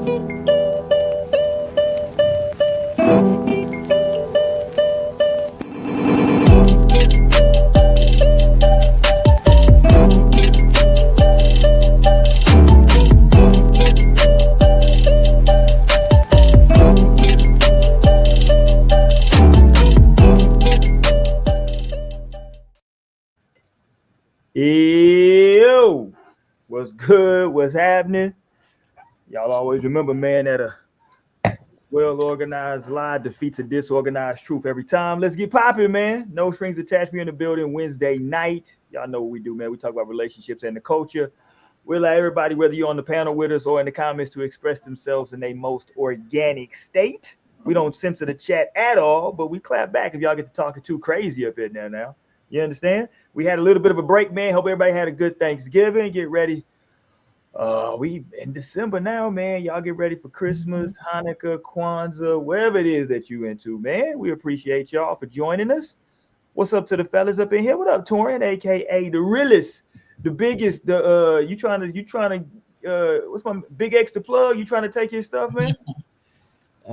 Yo, what's good? What's happening? Y'all always remember, man, that a well-organized lie defeats a disorganized truth every time. Let's get popping, man. No strings attached. We in the building Wednesday night. Y'all know what we do, man. We talk about relationships and the culture. We allow everybody, whether you're on the panel with us or in the comments, to express themselves in their most organic state. We don't censor the chat at all, but we clap back if y'all get to talking too crazy up in there now. You understand? We had a little bit of a break, man. Hope everybody had a good Thanksgiving. Get ready. We in December now, man. Y'all get ready for Christmas, Hanukkah, Kwanzaa, whatever it is that you into, man. We appreciate y'all for joining us. What's up to the fellas up in here? What up, Torian, aka the realest, the biggest, the you trying to what's my big X to plug? You trying to take his stuff, man?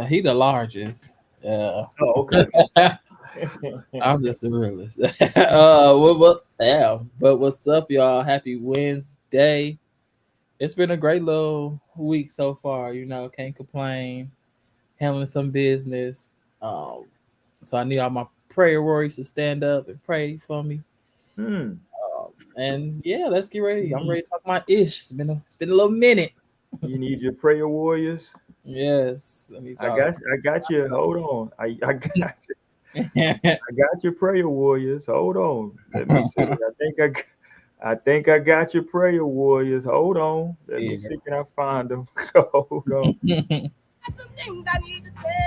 He the largest. Oh, okay. I'm just the realist. But what's up, y'all? Happy Wednesday. It's been a great little week so far. Can't complain. Handling some business. So I need all my prayer warriors to stand up and pray for me. And yeah, let's get ready. I'm ready to talk my ish. It's been a little minute. You need your prayer warriors. Yes, I got you. Hold on. I got you. I got your prayer warriors. Hold on. Let me see. I think I got your prayer warriors. Hold on. Let me see. Can I find them? Hold on.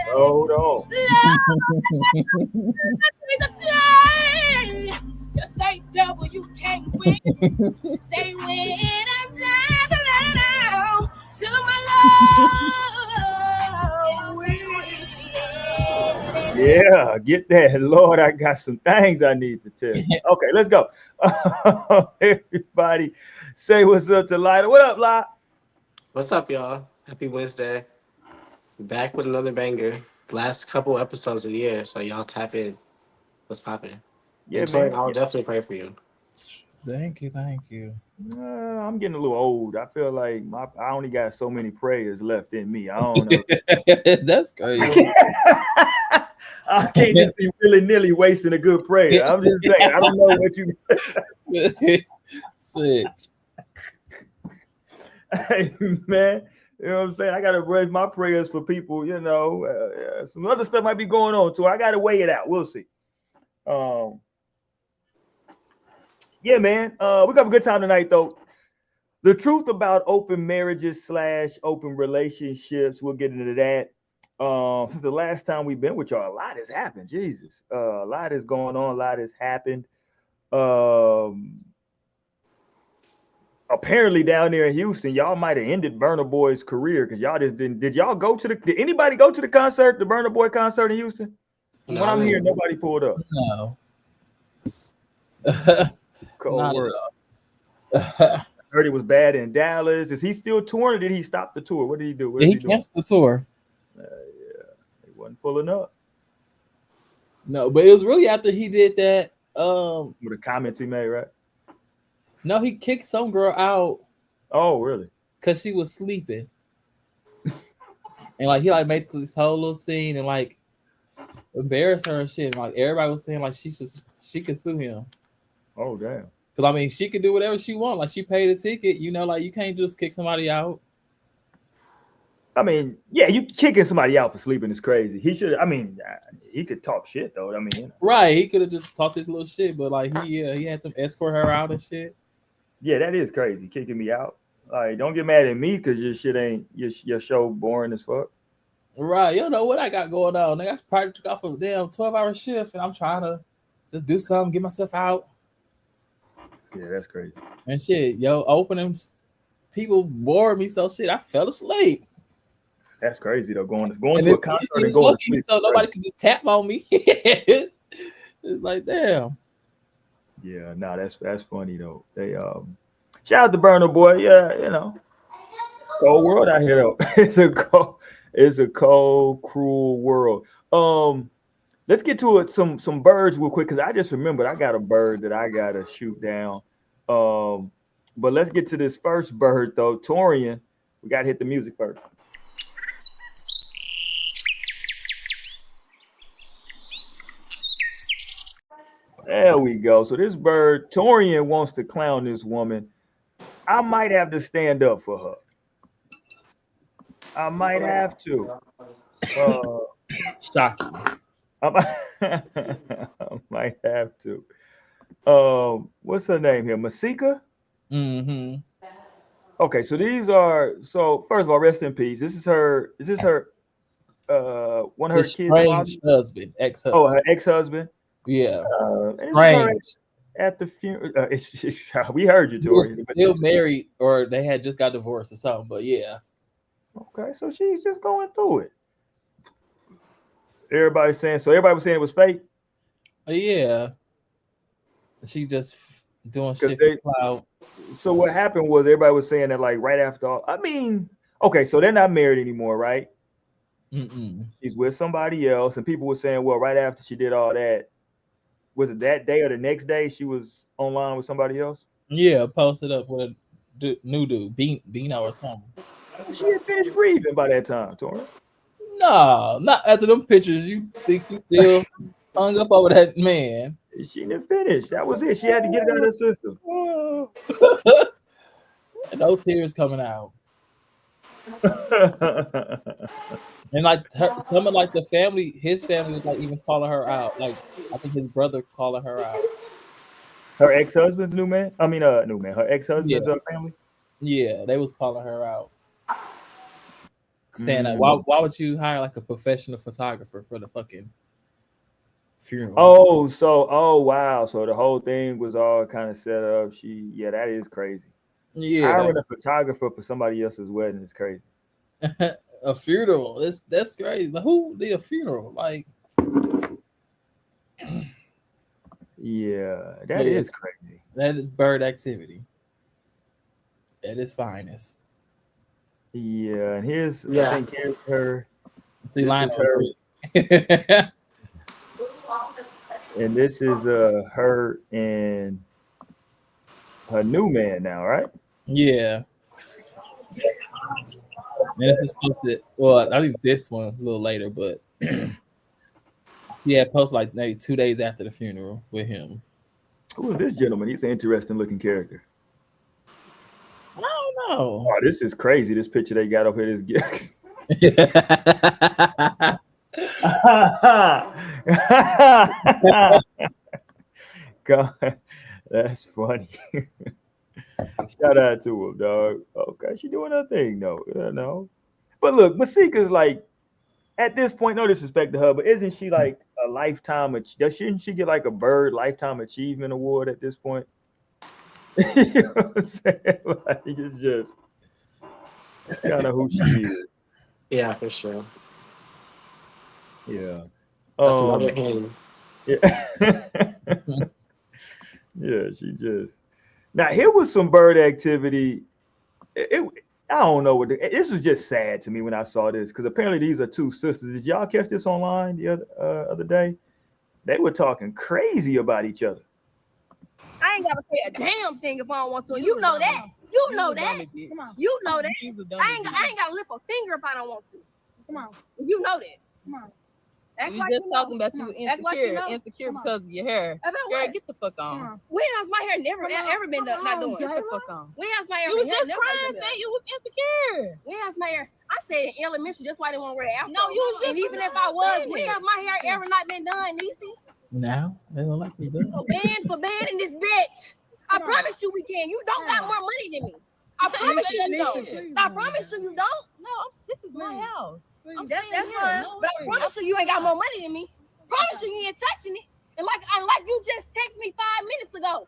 Hold on. Just say devil, you can't win. Say when I'm down to my love. Yeah, get that. Lord, I got some things I need to tell you. Okay, let's go. Everybody say what's up to Lida. What up, Lida? What's up, y'all? Happy Wednesday. Back with another banger. Last couple episodes of the year, so y'all tap in. What's popping? Yeah, man. I'll definitely pray for you. Thank you. I'm getting a little old. I feel like I only got so many prayers left in me. I don't know. That's crazy. I can't just be willy-nilly wasting a good prayer. I'm just saying. I don't know what you. Sick. Hey, man. You know what I'm saying? I gotta raise my prayers for people. Some other stuff might be going on too. I gotta weigh it out. We'll see. Yeah, man. We got a good time tonight, though. The truth about open marriages / open relationships. We'll get into that. Since the last time we've been with y'all, a lot has happened. Jesus, a lot is going on. A lot has happened. Apparently, down there in Houston, y'all might have ended Burna Boy's career because y'all just didn't. Did y'all go to the? Did anybody go to the concert, the Burna Boy concert in Houston? From what I'm hearing, nobody pulled up. No. Cold word. I heard it was bad in Dallas. Is he still touring or did he stop the tour? What did he do? He canceled the tour. Yeah, he wasn't pulling up. No, but it was really after he did that. With the comments he made, right? No, he kicked some girl out. Oh, really? Because she was sleeping. And he made this whole little scene and embarrassed her and shit. And, everybody was saying she could sue him. Oh, damn. Because she could do whatever she wants. She paid a ticket, you can't just kick somebody out. Yeah, you kicking somebody out for sleeping is crazy. He should. He could talk shit though. Right? He could have just talked his little shit, but he had them escort her out and shit. Yeah, that is crazy. Kicking me out. Don't get mad at me because your shit ain't your show boring as fuck. Right? You know what I got going on? I probably took off a damn 12-hour shift, and I'm trying to just do something, get myself out. Yeah, that's crazy. And shit, opening people bored me, so shit, I fell asleep. That's crazy though. Going to a concert and going to sleep. So nobody could just tap on me. It's like, damn. Yeah, no, that's funny though. They shout out to Burna Boy. Yeah, cold world out here though. It's a cold, cruel world. Let's get to it. Some birds real quick because I just remembered I got a bird that I gotta shoot down. Um, but let's get to this first bird though, Torian. We gotta hit the music first. There we go. So this bird, Torian, wants to clown this woman. I might have to stand up for her. I might have to. Uh, Shocking. I might, I might have to. What's her name here? Masika? Mm-hmm. Okay, so these are so first of all, rest in peace. This is her. Is this her? One of her His kids. strange husband, ex-husband. Oh, her ex-husband. Yeah. And this is her Strange. at the funeral. We heard you, They were Tori. still married, or they had just got divorced or something. But yeah. Okay, so she's just going through it. Everybody saying so. Everybody was saying it was fake. Yeah. She just doing 'Cause shit they- for clout. So what happened was everybody was saying that like right after all. I mean, okay, so they're not married anymore, right? Mm-mm. She's with somebody else, and people were saying, well, right after she did all that, was it that day or the next day she was online with somebody else? Yeah, posted up with a new dude, Beano or something. She had finished grieving by that time, Tori. No, not after them pictures. You think she still hung up over that man? She didn't finish. That was it. She had to get it out of her system. No tears coming out. And like some of like the family, his family was like even calling her out. Like I think his brother calling her out. Her ex-husband's new man. I mean, new man. Her ex-husband's family. Yeah, they was calling her out, saying that why would you hire like a professional photographer for the fucking funeral? Oh wow. So the whole thing was all kind of set up. That is crazy. Yeah, Hiring a photographer for somebody else's wedding is crazy. a funeral. That's crazy. Like, who did a funeral? Like, yeah, that is crazy. That is bird activity at its finest. Yeah, and I think here's her. See, This is her. And this is her and her new man now, right? Yeah. And this is posted. Well, I think this one a little later, but yeah, posted like maybe 2 days after the funeral with him. Who is this gentleman? He's an interesting looking character. I don't know. Oh, this is crazy. This picture they got up here. This gift. God, that's funny. Shout out to him, dog. Okay, she doing her thing, though. No, but look, Masika's like at this point. No disrespect to her, but isn't she like a lifetime? Shouldn't she get like a bird lifetime achievement award at this point? You know what I'm saying? Like it's just kind of who she is. Yeah, for sure. Yeah. That's another hand. Yeah. Yeah, she just. Now here was some bird activity. I don't know this was just sad to me when I saw this because apparently these are two sisters. Did y'all catch this online the other day? They were talking crazy about each other. I ain't gotta say a damn thing if I don't want to. You know that. You know that. Come on. You know that. I ain't gotta lift a finger if I don't want to. Come on. You know that. Come on. You just talking about you insecure because of your hair. Girl, get the fuck on. When has my hair ever been not doing? Get the fuck on. When has my hair? You was just crying saying you was insecure. When has my hair? I said in elementary just why they want to wear the afro. No, you was just. And even if I was, when have my hair ever not been done, Niecy? Now they don't like it done. For banning this bitch. I promise you we can. You don't got more money than me. I promise you don't. I promise you don't. No, this is my house. That's fine. But I promise you ain't got more money than me. Promise you ain't touching it. And like you just texted me 5 minutes ago,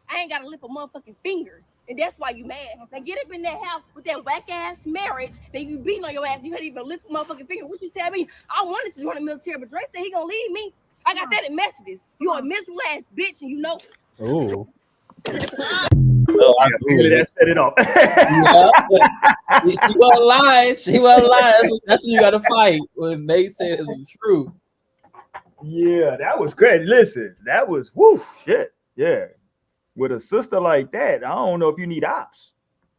I ain't gotta lift a motherfucking finger. And that's why you mad. Now get up in that house with that whack ass marriage that you beating on your ass. You hadn't even lift a motherfucking finger. What you tell me? I wanted to join the military, but Dre said he gonna leave me. I got that in messages. You a miserable ass bitch and you know. Oh. Clearly that set it off. She wasn't lying. She wasn't lying. That's when you got to fight when they said it's the truth. Yeah, that was great. Listen, that was shit. Yeah, with a sister like that, I don't know if you need ops.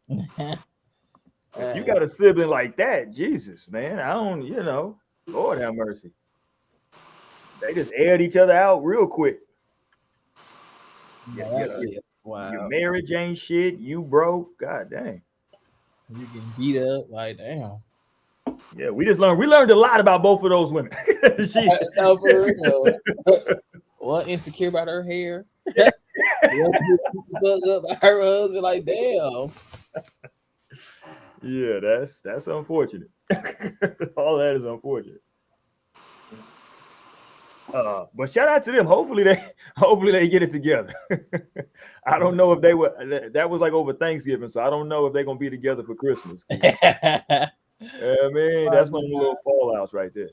If you got a sibling like that, Jesus, man, I don't, Lord have mercy. They just aired each other out real quick. Wow. Your marriage ain't shit. You broke. God dang. You getting beat up. Like, damn. Yeah, we learned a lot about both of those women. What insecure about her hair? Her husband, like, damn. Yeah, that's unfortunate. All that is unfortunate. But shout out to them. Hopefully they get it together. I don't know if they were. That was like over Thanksgiving, so I don't know if they're gonna be together for Christmas. Man, that's one of the little fallouts right there.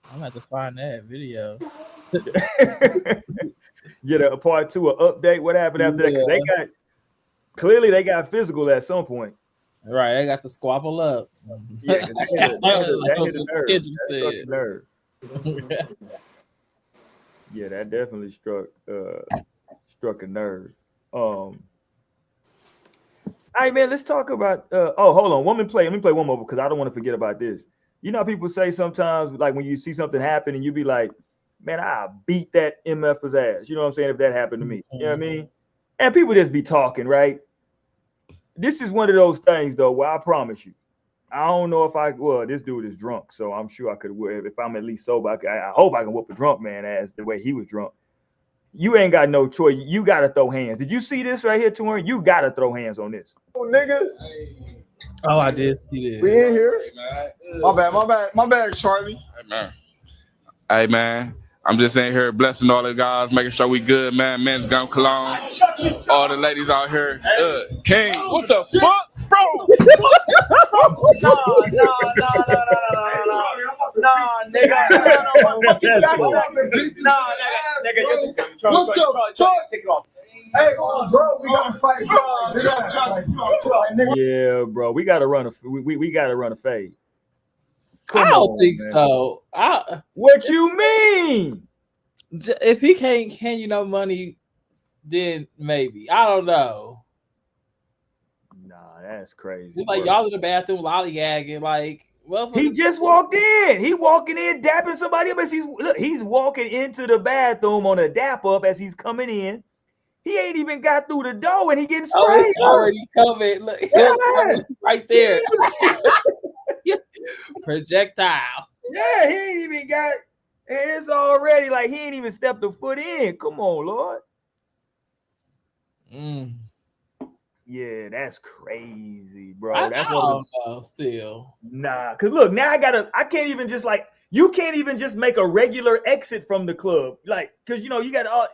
I'm gonna have to find that video. Get a part 2, an update. What happened after that? 'Cause they got physical at some point. Right, they got to squabble up. Yeah, that hit a nerve. Yeah, that definitely struck a nerve. All right, man, let's talk about hold on. Let me play one more because I don't want to forget about this. You know how people say sometimes, like when you see something happen and you be like, man, I beat that MF's ass. You know what I'm saying? If that happened to me. You know what I mean? And people just be talking, right? This is one of those things though where I promise you, I don't know if this dude is drunk, so I'm sure I could, if I'm at least sober, I hope I can whoop a drunk man ass the way he was drunk. You ain't got no choice. You got to throw hands. Did you see this right here, Torin? You got to throw hands on this. Oh, nigga. Oh, I did see this. We in here. My bad, Charlie. Hey, man. I'm just in here blessing all the guys, making sure we good, man. Men's Gum Cologne. All the ladies out here. King, what the fuck, bro? Nah, nigga. What the fuck? Take it off. Hey, bro, we gotta fight. Yeah, bro, we gotta run a fade. I don't think so. What you mean? If he can't hand you no money, then maybe. I don't know. Nah, that's crazy. It's like y'all in the bathroom lollygagging, like. Well, he just walked in. He walking in, dapping somebody up as he's walking into the bathroom on a dap up as he's coming in. He ain't even got through the door and he getting sprayed. Oh, it's already covered. Look, right there. Projectile. Yeah, he ain't even got, and it's already like he ain't even stepped a foot in. Come on, Lord. Yeah, that's crazy, bro. I don't know, still. Nah, cause look, now I can't even just like, you can't even just make a regular exit from the club, like, cause you got all.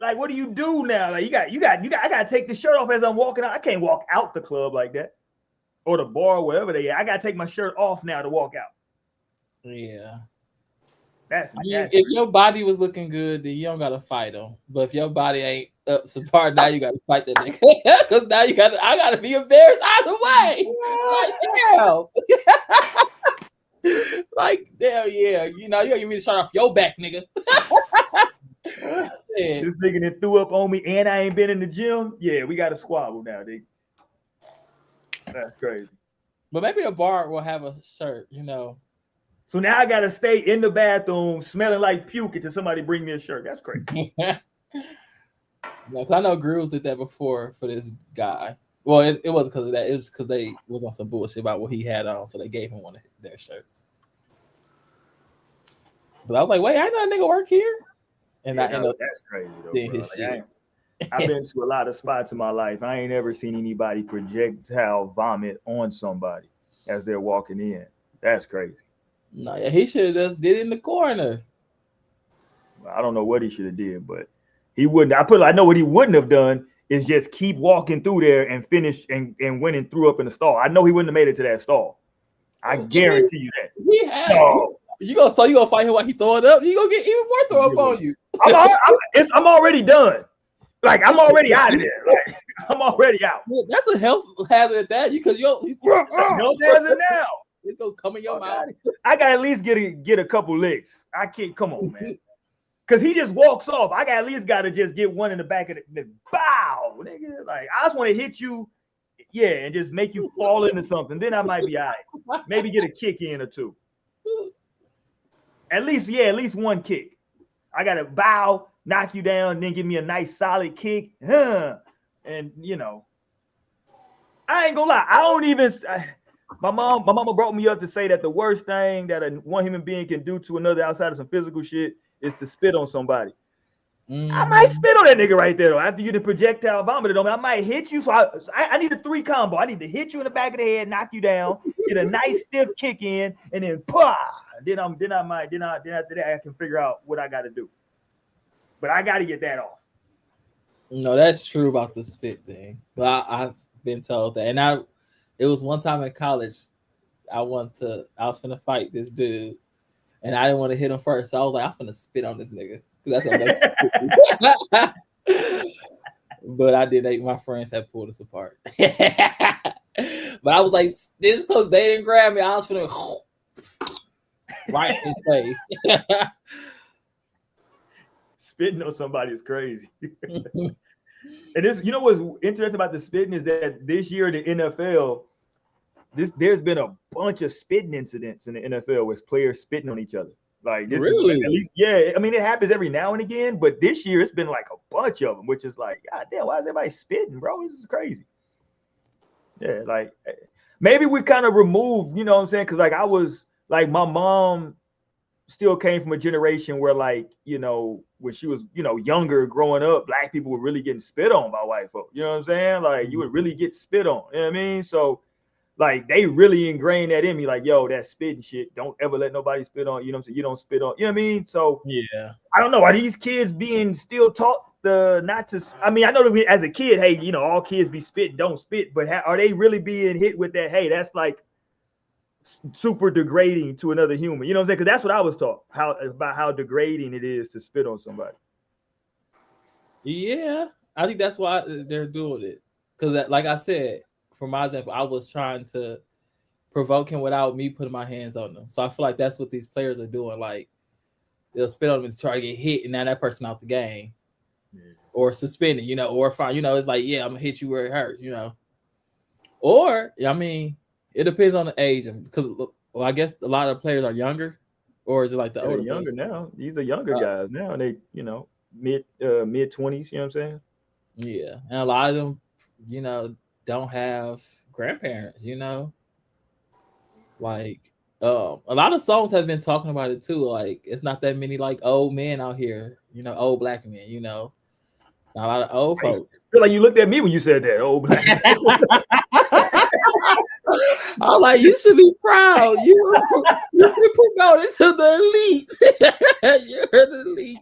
Like, what do you do now? Like, I gotta take the shirt off as I'm walking out. I can't walk out the club like that, or the bar, wherever they are. I gotta take my shirt off now to walk out. Yeah, that's if your body was looking good, then you don't gotta fight them. But if your body ain't up so far, now you gotta fight that nigga. Because now I gotta be embarrassed either way. Like damn, yeah. You gotta give me the shirt off your back, nigga. This nigga that threw up on me and I ain't been in the gym. Yeah, we got a squabble now, dude. That's crazy. But maybe the bar will have a shirt, So now I gotta stay in the bathroom smelling like puke until somebody bring me a shirt. That's crazy. Cause I know Grooves did that before for this guy. Well, it wasn't because of that. It was because they was on some bullshit about what he had on, so they gave him one of their shirts. But I was like, wait, I know a nigga work here. And that's crazy though. His shit. I've been to a lot of spots in my life. I ain't ever seen anybody projectile vomit on somebody as they're walking in. That's crazy. No, yeah, he should have just did it in the corner. I don't know what he should have did, but he wouldn't. I know what he wouldn't have done is just keep walking through there and finish and went and threw up in the stall. I know he wouldn't have made it to that stall. I guarantee you that. He had. No. You gonna fight him while he throw it up? You gonna get even more throw up on you. I'm already done. Like I'm already out of there. Like I'm already out. Well, that's a health hazard at that. Because No hazard now. It's gonna come in your mouth. I gotta at least get a couple licks. I can't. Come on, man. Because he just walks off. I got at least got to just get one in the back of the bow, nigga. Like, I just want to hit you, and just make you fall into something. Then I might be all right. Maybe get a kick in or two. At least one kick. I got to bow, knock you down, then give me a nice solid kick. And, I ain't gonna lie. I don't even... my mama brought me up to say that the worst thing that one human being can do to another outside of some physical shit is to spit on somebody. I might spit on that nigga right there though. After you the projectile vomited on me, I might hit you. So I need a 3 combo. I need to hit you in the back of the head, knock you down, get a nice stiff kick in, and then Then after that I can figure out what I got to do. But I got to get that off. No, that's true about the spit thing. But I've been told that, and it was one time in college. I was finna fight this dude. And I didn't want to hit him first. So I was like, I'm finna spit on this nigga. That's what makes But I did. My friends had pulled us apart. But I was like, this because they didn't grab me. I was finna right in his face. Spitting on somebody is crazy. And this, what's interesting about the spitting is that this year the NFL, there's been a bunch of spitting incidents in the NFL with players spitting on each other. Like this really? At least, I mean, it happens every now and again, but this year it's been like a bunch of them, which is like, God damn, why is everybody spitting, bro? This is crazy. Yeah, like maybe we kind of removed, you know what I'm saying? Because like I was like, my mom still came from a generation where like, when she was, younger growing up, black people were really getting spit on by white folk. You know what I'm saying? Like you would really get spit on. You know what I mean? So like they really ingrained that in me, like, yo, that spitting shit. Don't ever let nobody spit on. You know what I'm saying? You don't spit on. You know what I mean? So yeah, I don't know. Are these kids being still taught not to? I mean, I know that as a kid, hey, all kids be spitting, don't spit. But are they really being hit with that? Hey, that's like super degrading to another human. You know what I'm saying? Because that's what I was taught about how degrading it is to spit on somebody. Yeah, I think that's why they're doing it. Because, like I said. For my example, I was trying to provoke him without me putting my hands on them. So I feel like that's what these players are doing. Like they'll spit on them to try to get hit, and now that person out the game, or suspended, or fine, it's like, yeah, I'm gonna hit you where it hurts, Or I mean, it depends on the age, because I guess a lot of players are younger, or is it like the older? Younger now? These are younger guys now. They mid 20s. You know what I'm saying? Yeah, and a lot of them, don't have grandparents, like a lot of songs have been talking about it too. Like it's not that many like old men out here, old black men, not a lot of old folks. I feel like you looked at me when you said that, old black man. I'm like, you should be proud. You promoted to the elite. You're the elite.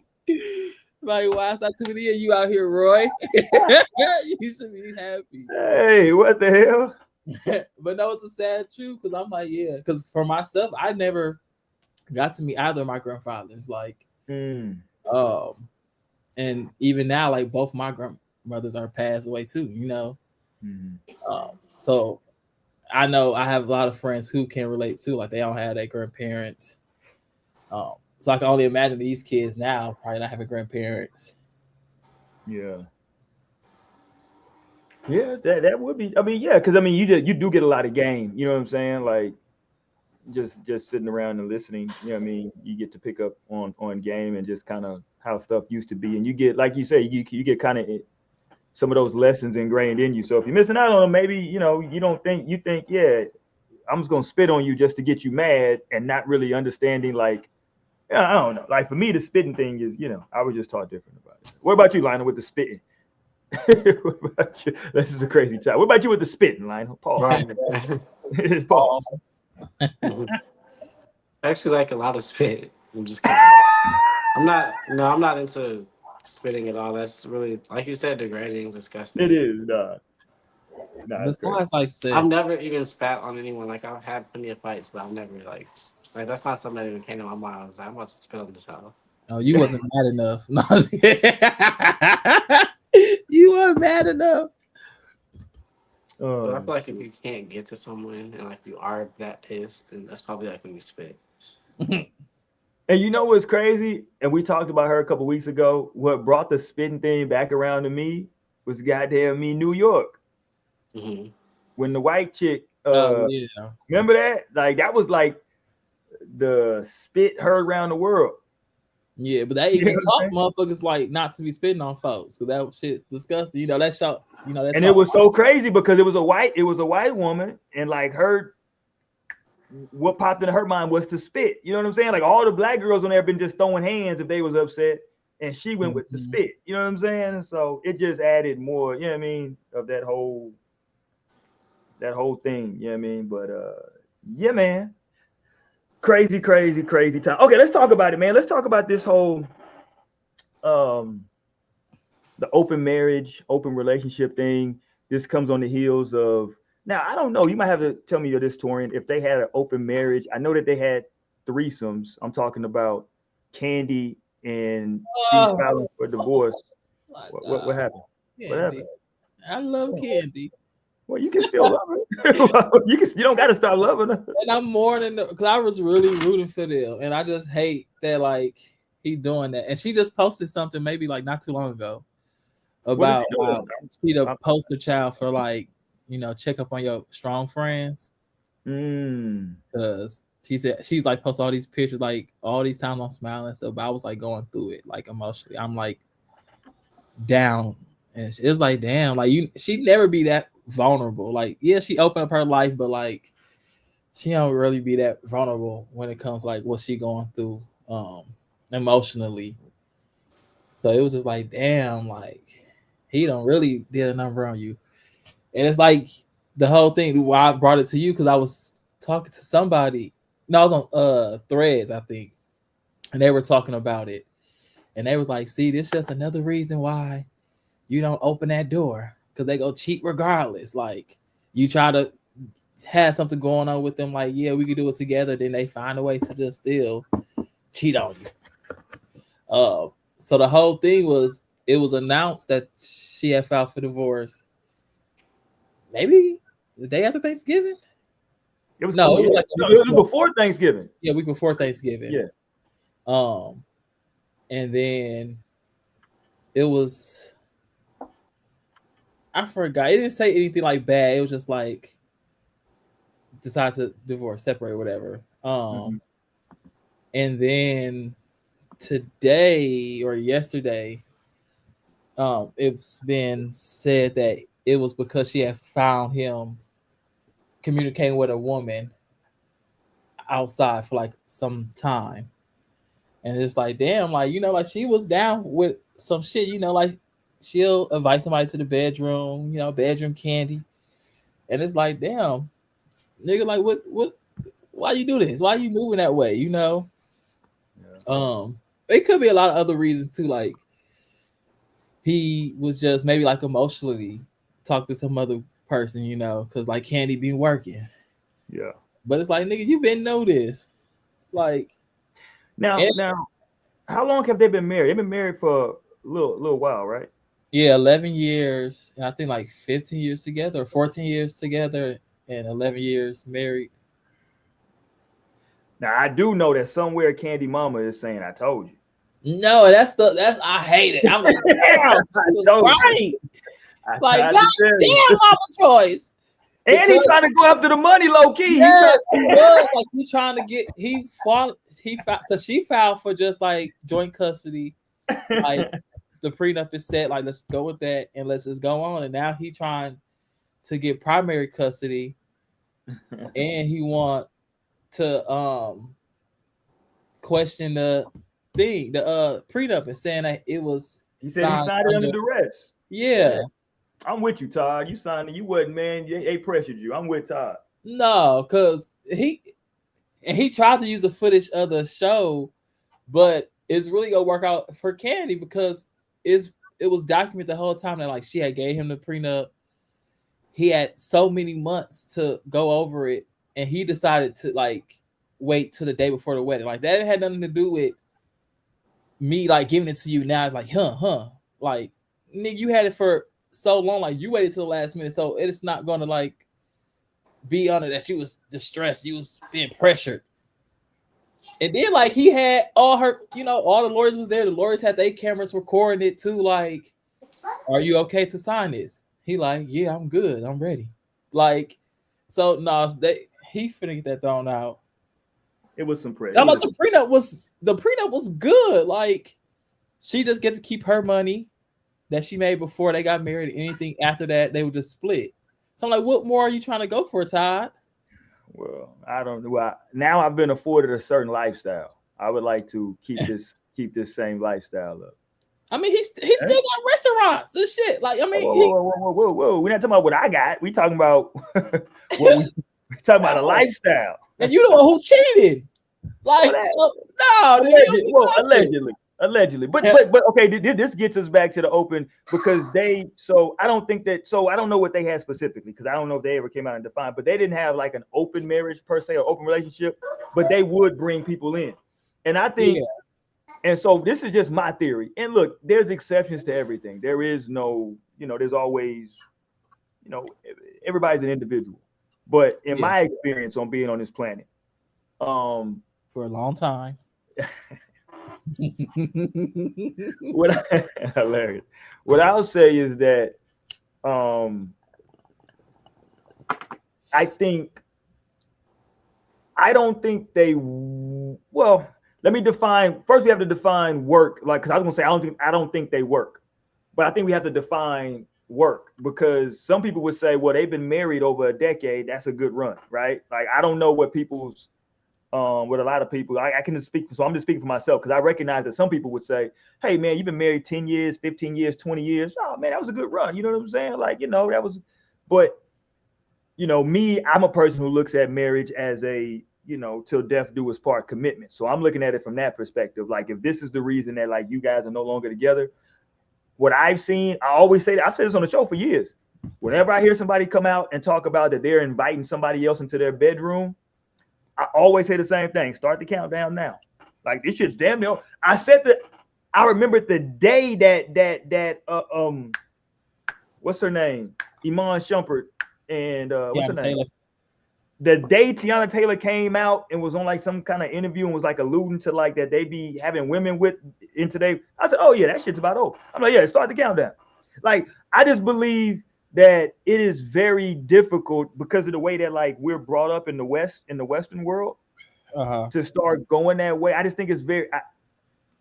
Like, why is not too many of you out here, Roy? You should be happy. Hey, what the hell? But no, it's a sad truth because I'm like, yeah, because for myself, I never got to meet either of my grandfathers. Like, and even now, like both my grandmothers are passed away too. So I know I have a lot of friends who can relate to, like they don't have their grandparents. So I can only imagine these kids now probably not having grandparents. Yeah. Yeah, that would be. I mean, yeah, because I mean, you do get a lot of game. You know what I'm saying? Like, just sitting around and listening. You know what I mean? You get to pick up on game and just kind of how stuff used to be, and you get, like you say, you get kind of some of those lessons ingrained in you. So if you're missing out on them, maybe you think, yeah, I'm just gonna spit on you just to get you mad, and not really understanding like. Yeah, I don't know. Like for me, the spitting thing is, I was just taught different about it. What about you, Lionel, with the spitting? What about you? This is a crazy time. What about you with the spitting, Lionel? Pause. Right. Pause. I actually like a lot of spit. I'm just kidding. I'm not into spitting at all. That's really, like you said, degrading, disgusting. It is, nah, Besides, like said, I've never even spat on anyone. Like I've had plenty of fights, but I've never like that's not something that even came to my mind. I was like, I'm about to spit on this house. Oh, you wasn't mad enough. No, you weren't mad enough. But I Oh, feel like if you can't get to someone and like you are that pissed, and that's probably like when you spit. and you know what's crazy? And we talked about her a couple weeks ago. What brought the spitting thing back around to me was goddamn me New York Mm-hmm. when the white chick. Oh yeah. Remember that? Like that was like the spit heard around the world. Yeah, but they You know even what I'm taught saying? motherfuckers like not to be spitting on folks because that shit's disgusting. You know that shot. You know that's And it all. was so crazy because it was a white woman, and like her, what popped into her mind was to spit. You know what I'm saying? Like all the black girls on there been just throwing hands if they was upset, and she went with the Mhm. spit. You know what I'm saying? So it just added more. You know what I mean? Of that whole thing. You know what I mean? But yeah, man, crazy, crazy, crazy time. Okay, let's talk about it, man. Let's talk about this whole um the open marriage, open relationship thing. This comes on the heels of now. I don't know. You might have to tell me this, Torian. If they had an open marriage, I know that they had threesomes. I'm talking about Candy, and she's Oh filing for divorce. my What god, happened? What happened? Candy! I love Candy, Well, you can still love her. You don't got to stop loving her. and I'm mourning because I was really rooting for them, and I just hate that like he doing that. And she just posted something maybe like not too long ago What is he about doing? how she the I'm- poster child for like check up on your strong friends. Mm, Because she said she's like post all these pictures, like all these times I'm smiling stuff, but I was like going through it like emotionally. I'm like down, and it was like damn, like she'd never be that vulnerable. Like yeah, she opened up her life, but like she don't really be that vulnerable when it comes like what she going through emotionally. So it was just like damn, like he don't really did a number on you, and it's like the whole thing. Why I brought it to you because I was talking to somebody. No, I was on Threads, I think, and they were talking about it, and they was like, "See, this just another reason why you don't open that door because they go cheat regardless. Like you try to have something going on with them, like yeah, we could do it together. Then they find a way to just still cheat on you. So the whole thing was it was announced that she had filed for divorce. Maybe the day after Thanksgiving. it was No, cool. it was Yeah, like a no, week it was before. before Thanksgiving. Yeah, week before Thanksgiving. Yeah. Um, and then it was I forgot. It didn't say anything like bad. It was just like decide to divorce, separate, whatever. Mm-hmm. And then today or yesterday, it's been said that it was because she had found him communicating with a woman outside for like some time. And it's like, damn, like, like she was down with some shit, like she'll invite somebody to the bedroom, bedroom candy. And it's like, damn, nigga, like what why you do this? Why you moving that way, Yeah. It could be a lot of other reasons too, like he was just maybe like emotionally talk to some other person, because like Candy been working. Yeah. But it's like, nigga, you been know this. Like Now, how long have they been married? They've been married for a little while, right? yeah, 11 years, and I think like 15 years together or 14 years together and 11 years married. Now I do know that somewhere Candy Mama is saying, "I told you." No, that's I hate it. I'm like, damn, she was told right. I Like, tried God to tell you. damn, Mama Choice. And he's trying to go after the money, low key. Yes, he was like he's trying to get he filed because she filed for just like joint custody. Like the prenup is set, like let's go with that and let's just go on. And now he trying to get primary custody, and he want to question the thing, the prenup, and saying that it was He said he signed it under duress. Yeah. I'm with you, Todd. You signed it. You wasn't, man. They pressured you. I'm with Todd. No, because he tried to use the footage of the show, but it's really gonna work out for Candy because it was documented the whole time that like she had gave him the prenup. He had so many months to go over it, and he decided to like wait till the day before the wedding. Like that had nothing to do with me like giving it to you now. It's like, like nigga, you had it for so long. Like you waited till the last minute, so it's not gonna like be under that she was distressed. You was being pressured. And then like he had all her, all the lawyers was there. The lawyers had their cameras recording it too. Like, are you okay to sign this? He like, yeah, I'm good. I'm ready. Like, so no, he finna get that thrown out. It was some pressure. The prenup was good. Like, she just gets to keep her money that she made before they got married. Anything after that, they would just split. So I'm like, what more are you trying to go for, Todd? Well, I don't know. Now I've been afforded a certain lifestyle. I would like to keep this same lifestyle up. I mean, he still got restaurants and shit. Like, I mean, whoa. We're not talking about what I got. We talking about we're talking about a lifestyle. And you the one who cheated. Like, allegedly. But okay, this gets us back to the open because I don't know what they had specifically because I don't know if they ever came out and defined, but they didn't have like an open marriage per se or open relationship, but they would bring people in. And I think, and so this is just my theory. And look, there's exceptions to everything. There is no, there's always, everybody's an individual. But in my experience on being on this planet, for a long time. Hilarious. What I'll say is that let me define. First, we have to define work. Like, because I was gonna say I don't think they work, but I think we have to define work because some people would say, well, they've been married over a decade. That's a good run, right? Like, I don't know what people's with a lot of people, I can just speak. So I'm just speaking for myself because I recognize that some people would say, hey, man, you've been married 10 years, 15 years, 20 years. Oh, man, that was a good run. You know what I'm saying? Like, that was, but, me, I'm a person who looks at marriage as a, till death do us part commitment. So I'm looking at it from that perspective. Like, if this is the reason that like you guys are no longer together, what I've seen, I always say that I've said this on the show for years. Whenever I hear somebody come out and talk about that they're inviting somebody else into their bedroom, I always say the same thing. Start the countdown now. Like, this shit's damn near. I remember the day that what's her name? Iman Shumpert and what's her name? The day Tiana Taylor came out and was on like some kind of interview and was like alluding to like that they be having women with in today. I said, oh yeah, that shit's about over. I'm like, yeah, start the countdown. Like, I just believe that it is very difficult because of the way that like we're brought up in the Western world to start going that way. I just think it's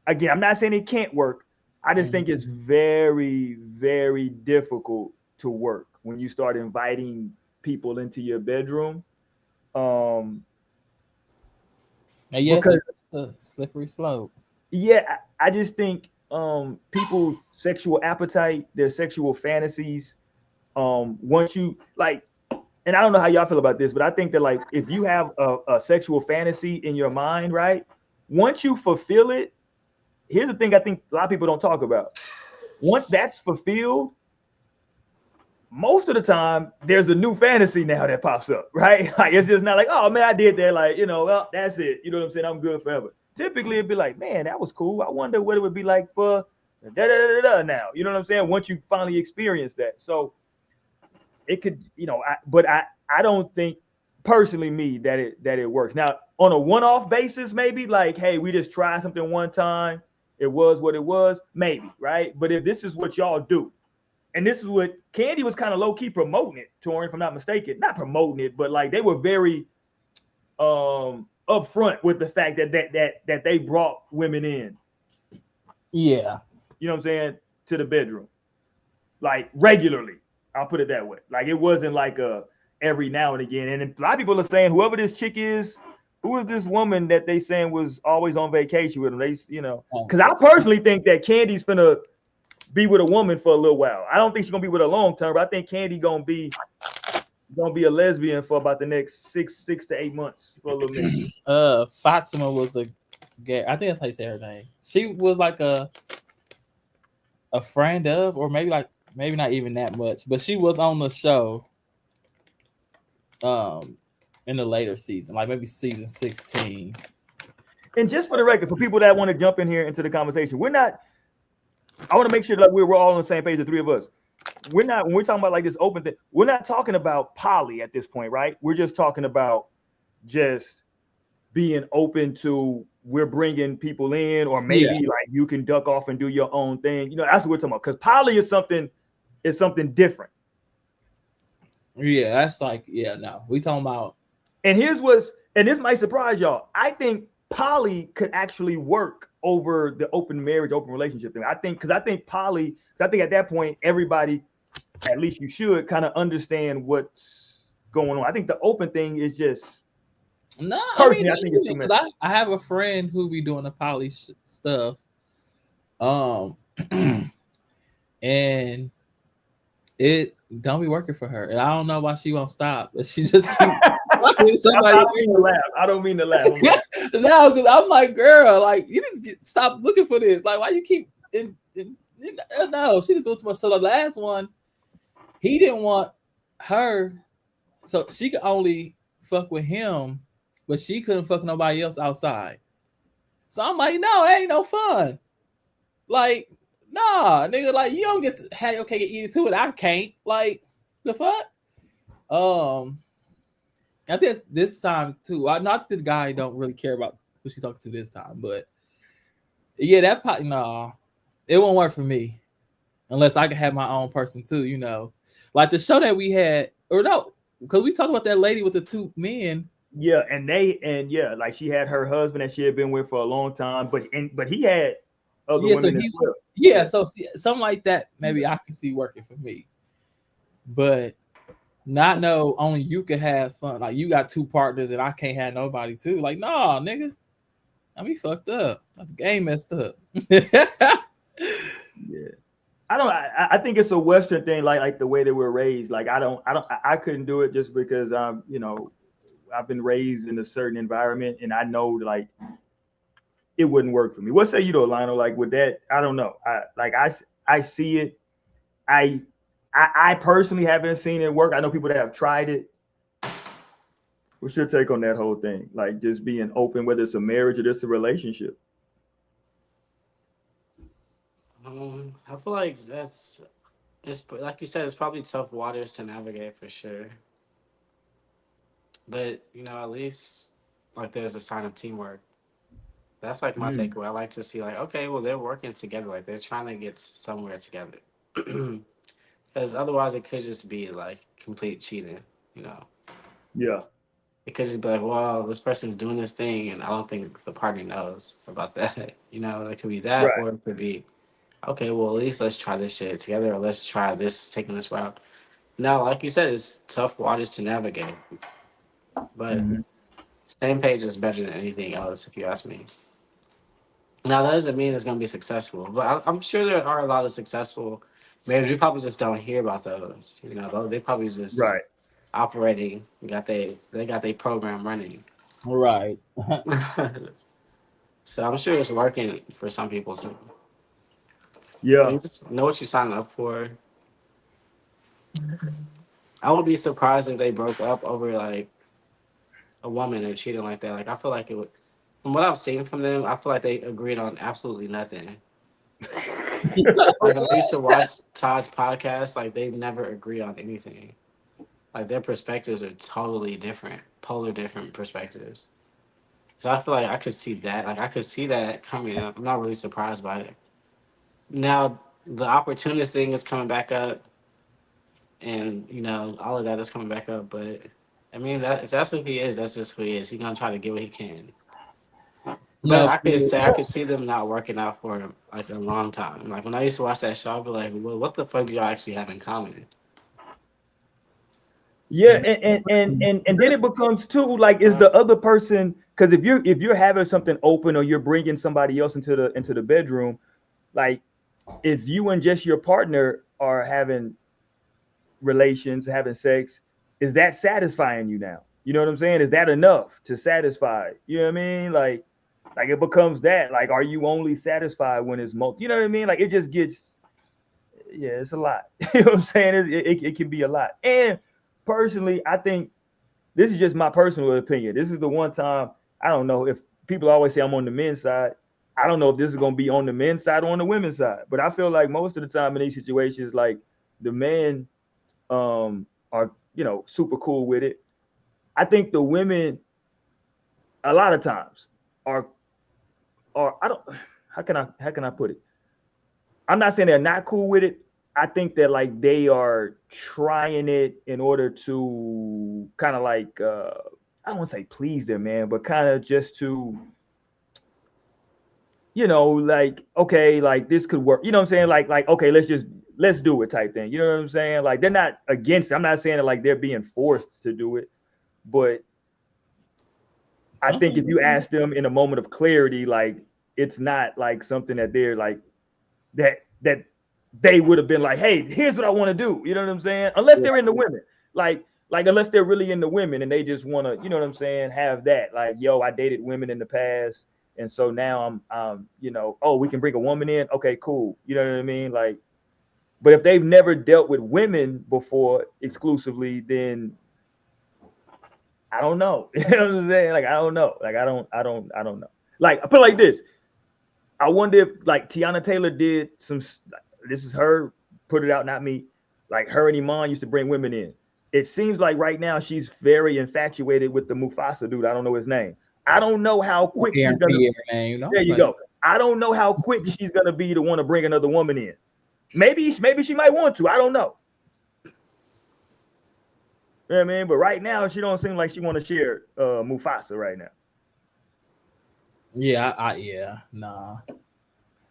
again, I'm not saying it can't work. I just think it's very, very difficult to work when you start inviting people into your bedroom. Because it's a slippery slope. Yeah, I just think people's sexual appetite, their sexual fantasies, once you like, and I don't know how y'all feel about this, but I think that like if you have a sexual fantasy in your mind, right? Once you fulfill it, here's the thing I think a lot of people don't talk about. Once that's fulfilled, most of the time there's a new fantasy now that pops up, right? Like, it's just not like, oh man, I did that, like, well, that's it. You know what I'm saying? I'm good forever. Typically it'd be like, man, that was cool. I wonder what it would be like for now. You know what I'm saying? Once you finally experience that. So it could, but I don't think personally that it works. Now, on a one-off basis, maybe like, hey, we just tried something one time. It was what it was, maybe, right? But if this is what y'all do, and this is what Candy was kind of low-key promoting it, Tori, if I'm not mistaken. Not promoting it, but like they were very upfront with the fact that they brought women in. Yeah. You know what I'm saying? To the bedroom. Like regularly. I'll put it that way. Like it wasn't like a every now and again. And a lot of people are saying whoever this chick is, who is this woman that they saying was always on vacation with them? They, because I personally think that Candy's gonna be with a woman for a little while. I don't think she's gonna be with a long term, but I think Candy gonna be a lesbian for about the next 6 to 8 months for a little minute. Fatima was a gay. I think that's how you say her name. She was like a friend of, or maybe not even that much, but she was on the show in the later season, like maybe season 16. And just for the record, for people that want to jump in here into the conversation, I want to make sure that we're all on the same page, the three of us. we're not, when we're talking about like this open thing, we're not talking about poly at this point, right? We're just talking about just being open to, we're bringing people in, or maybe like you can duck off and do your own thing. You know, that's what we're talking about. Because poly is something different. Yeah, that's like, no, we talking about. And this might surprise y'all. I think poly could actually work over the open marriage, open relationship thing. I think poly, because I think at that point, everybody, at least you should kind of understand what's going on. I think the open thing is just, no, personally, I think it's too much. I have a friend who be doing the poly stuff. And it don't be working for her. And I don't know why she won't stop, but she just keep fucking somebody. I don't mean to laugh. No, because I'm like, girl, like, you just stop looking for this. Like, why you keep no, she didn't do it to myself. So the last one, he didn't want her, so she could only fuck with him, but she couldn't fuck nobody else outside. So I'm like, no, it ain't no fun. Like, nah, nigga, like, you don't get to have your cake and eat it too, and I can't. Like, the fuck? I think this time too. Not that the guy don't really care about who she's talking to this time, but yeah, it won't work for me unless I can have my own person too. You know, like the show that we had, or no, because we talked about that lady with the two men. Yeah, like she had her husband that she had been with for a long time, but he had other women as well. Yeah, so something like that, maybe I can see working for me, but not no only you can have fun. Like, you got two partners and I can't have nobody too. Like, nah, nigga, I be fucked up. The game messed up. Yeah, I think it's a Western thing, like the way that we're raised. Like, I couldn't do it just because I've been raised in a certain environment, and I know like it wouldn't work for me. What say you though, Lionel? Like with that, I don't know. I see it. I personally haven't seen it work. I know people that have tried it. What's your take on that whole thing? Like, just being open, whether it's a marriage or just a relationship. I feel like it's like you said, it's probably tough waters to navigate for sure. But at least like there's a sign of teamwork. That's like my takeaway. I like to see like, okay, well, they're working together, like they're trying to get somewhere together. Because otherwise, it could just be like complete cheating. Yeah. It could just be like, well, this person's doing this thing, and I don't think the partner knows about that. It could be that, Right. or it could be, okay, well, at least let's try this shit together, or let's try taking this route. Now, like you said, it's tough waters to navigate, but same page is better than anything else, if you ask me. Now, that doesn't mean it's going to be successful, but I'm sure there are a lot of successful marriages. We probably just don't hear about those. They probably just operating. They got their program running. Right. So I'm sure it's working for some people too. Yeah. You just know what you're signing up for. I would be surprised if they broke up over like a woman or cheating like that. Like, I feel like it would. From what I've seen from them, I feel like they agreed on absolutely nothing. Like, I used to watch Todd's podcast. Like, they never agree on anything. Like, their perspectives are totally different, polar different perspectives. So I feel like I could see that. Like, I could see that coming up. I'm not really surprised by it. Now, the opportunist thing is coming back up, and all of that is coming back up. But I mean, if that's who he is, that's just who he is. He's gonna try to get what he can. But I could see them not working out for him like a long time. Like, when I used to watch that show, I'd be like, well, what the fuck do y'all actually have in common? Yeah, and then it becomes too like, is the other person, because if you're having something open, or you're bringing somebody else into the bedroom, like if you and just your partner are having relations, having sex, is that satisfying you now? You know what I'm saying? Is that enough to satisfy? You know what I mean? Like it becomes that. Like, are you only satisfied when it's you know what I mean? Like, it just gets, yeah, it's a lot. You know what I'm saying? It can be a lot. And personally, I think this is just my personal opinion. This is the one time, I don't know if people always say I'm on the men's side. I don't know if this is going to be on the men's side or on the women's side, but I feel like most of the time in these situations, like, the men are, you know, super cool with it. I think the women a lot of times are I don't how can I put it? I'm not saying they're not cool with it. I think that like they are trying it in order to kind of like I don't want to say please their man, but kind of just to, you know, like okay, like this could work. You know what I'm saying? Like okay, let's do it type thing. You know what I'm saying? Like they're not against it. I'm not saying that like they're being forced to do it, but I think if you ask them in a moment of clarity, like it's not like something that they're like that they would have been like, hey, here's what I want to do. You know what I'm saying? Unless they're into women, like unless they're really into women and they just want to, you know what I'm saying, have that. Like, yo, I dated women in the past, and so now I'm you know, oh, we can bring a woman in. Okay, cool. You know what I mean? Like, but if they've never dealt with women before exclusively, then I don't know. You know what I'm saying? Like, I don't know. Like, I don't know. Like, I put it like this. I wonder if like Tiana Taylor did some. This is her put it out, not me. Like her and Iman used to bring women in. It seems like right now she's very infatuated with the Mufasa dude. I don't know his name. I don't know how quick she's gonna. Name, you know? There you go. I don't know how quick she's gonna be to want to bring another woman in. Maybe she might want to. I don't know. You know what I mean? But right now she don't seem like she want to share Mufasa right now. Yeah, yeah, nah.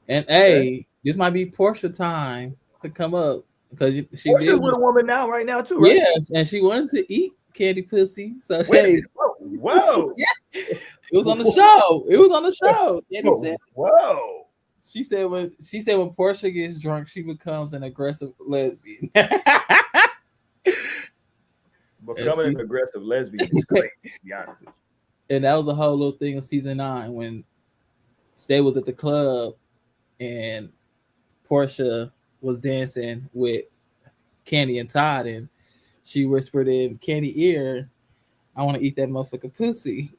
And hey, this might be Portia time to come up because she Portia's with a woman now, right now too, right? Yeah, and she wanted to eat candy pussy. So whoa. Yeah. It was on the show. It was on the show. Candy said, whoa. She said when Portia gets drunk, she becomes an aggressive lesbian. Becoming an aggressive lesbian is crazy, to be honest with you. And that was a whole little thing in season 9 when Stay was at the club and Portia was dancing with Candy and Todd, and she whispered in Candy ear, I want to eat that motherfucking pussy.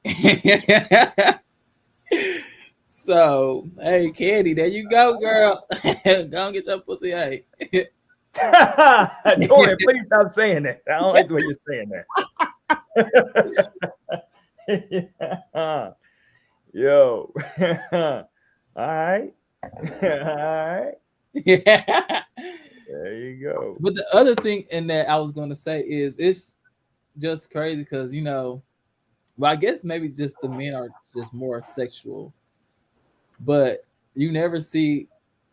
So, hey, Candy, there you go, girl. Go and get your pussy, hey. Jordan, please stop saying that. I don't like the way you're saying that. Yo. All right. All right. Yeah. There you go. But the other thing in that I was going to say is it's just crazy because, you know, well, I guess maybe just the men are just more sexual, but you never see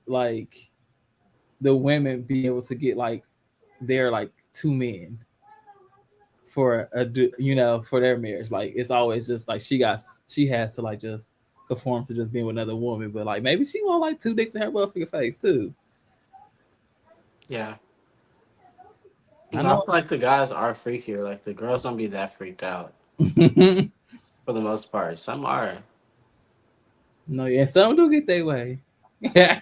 like the women be able to get like they're like 2 men for for their marriage. Like it's always just like she has to like just conform to just being with another woman, but like maybe she want like 2 dicks in her motherfucking face too. Yeah. I feel like the guys are freakier. Like the girls don't be that freaked out for the most part. Some are. No, yeah, some do get their way. Yeah,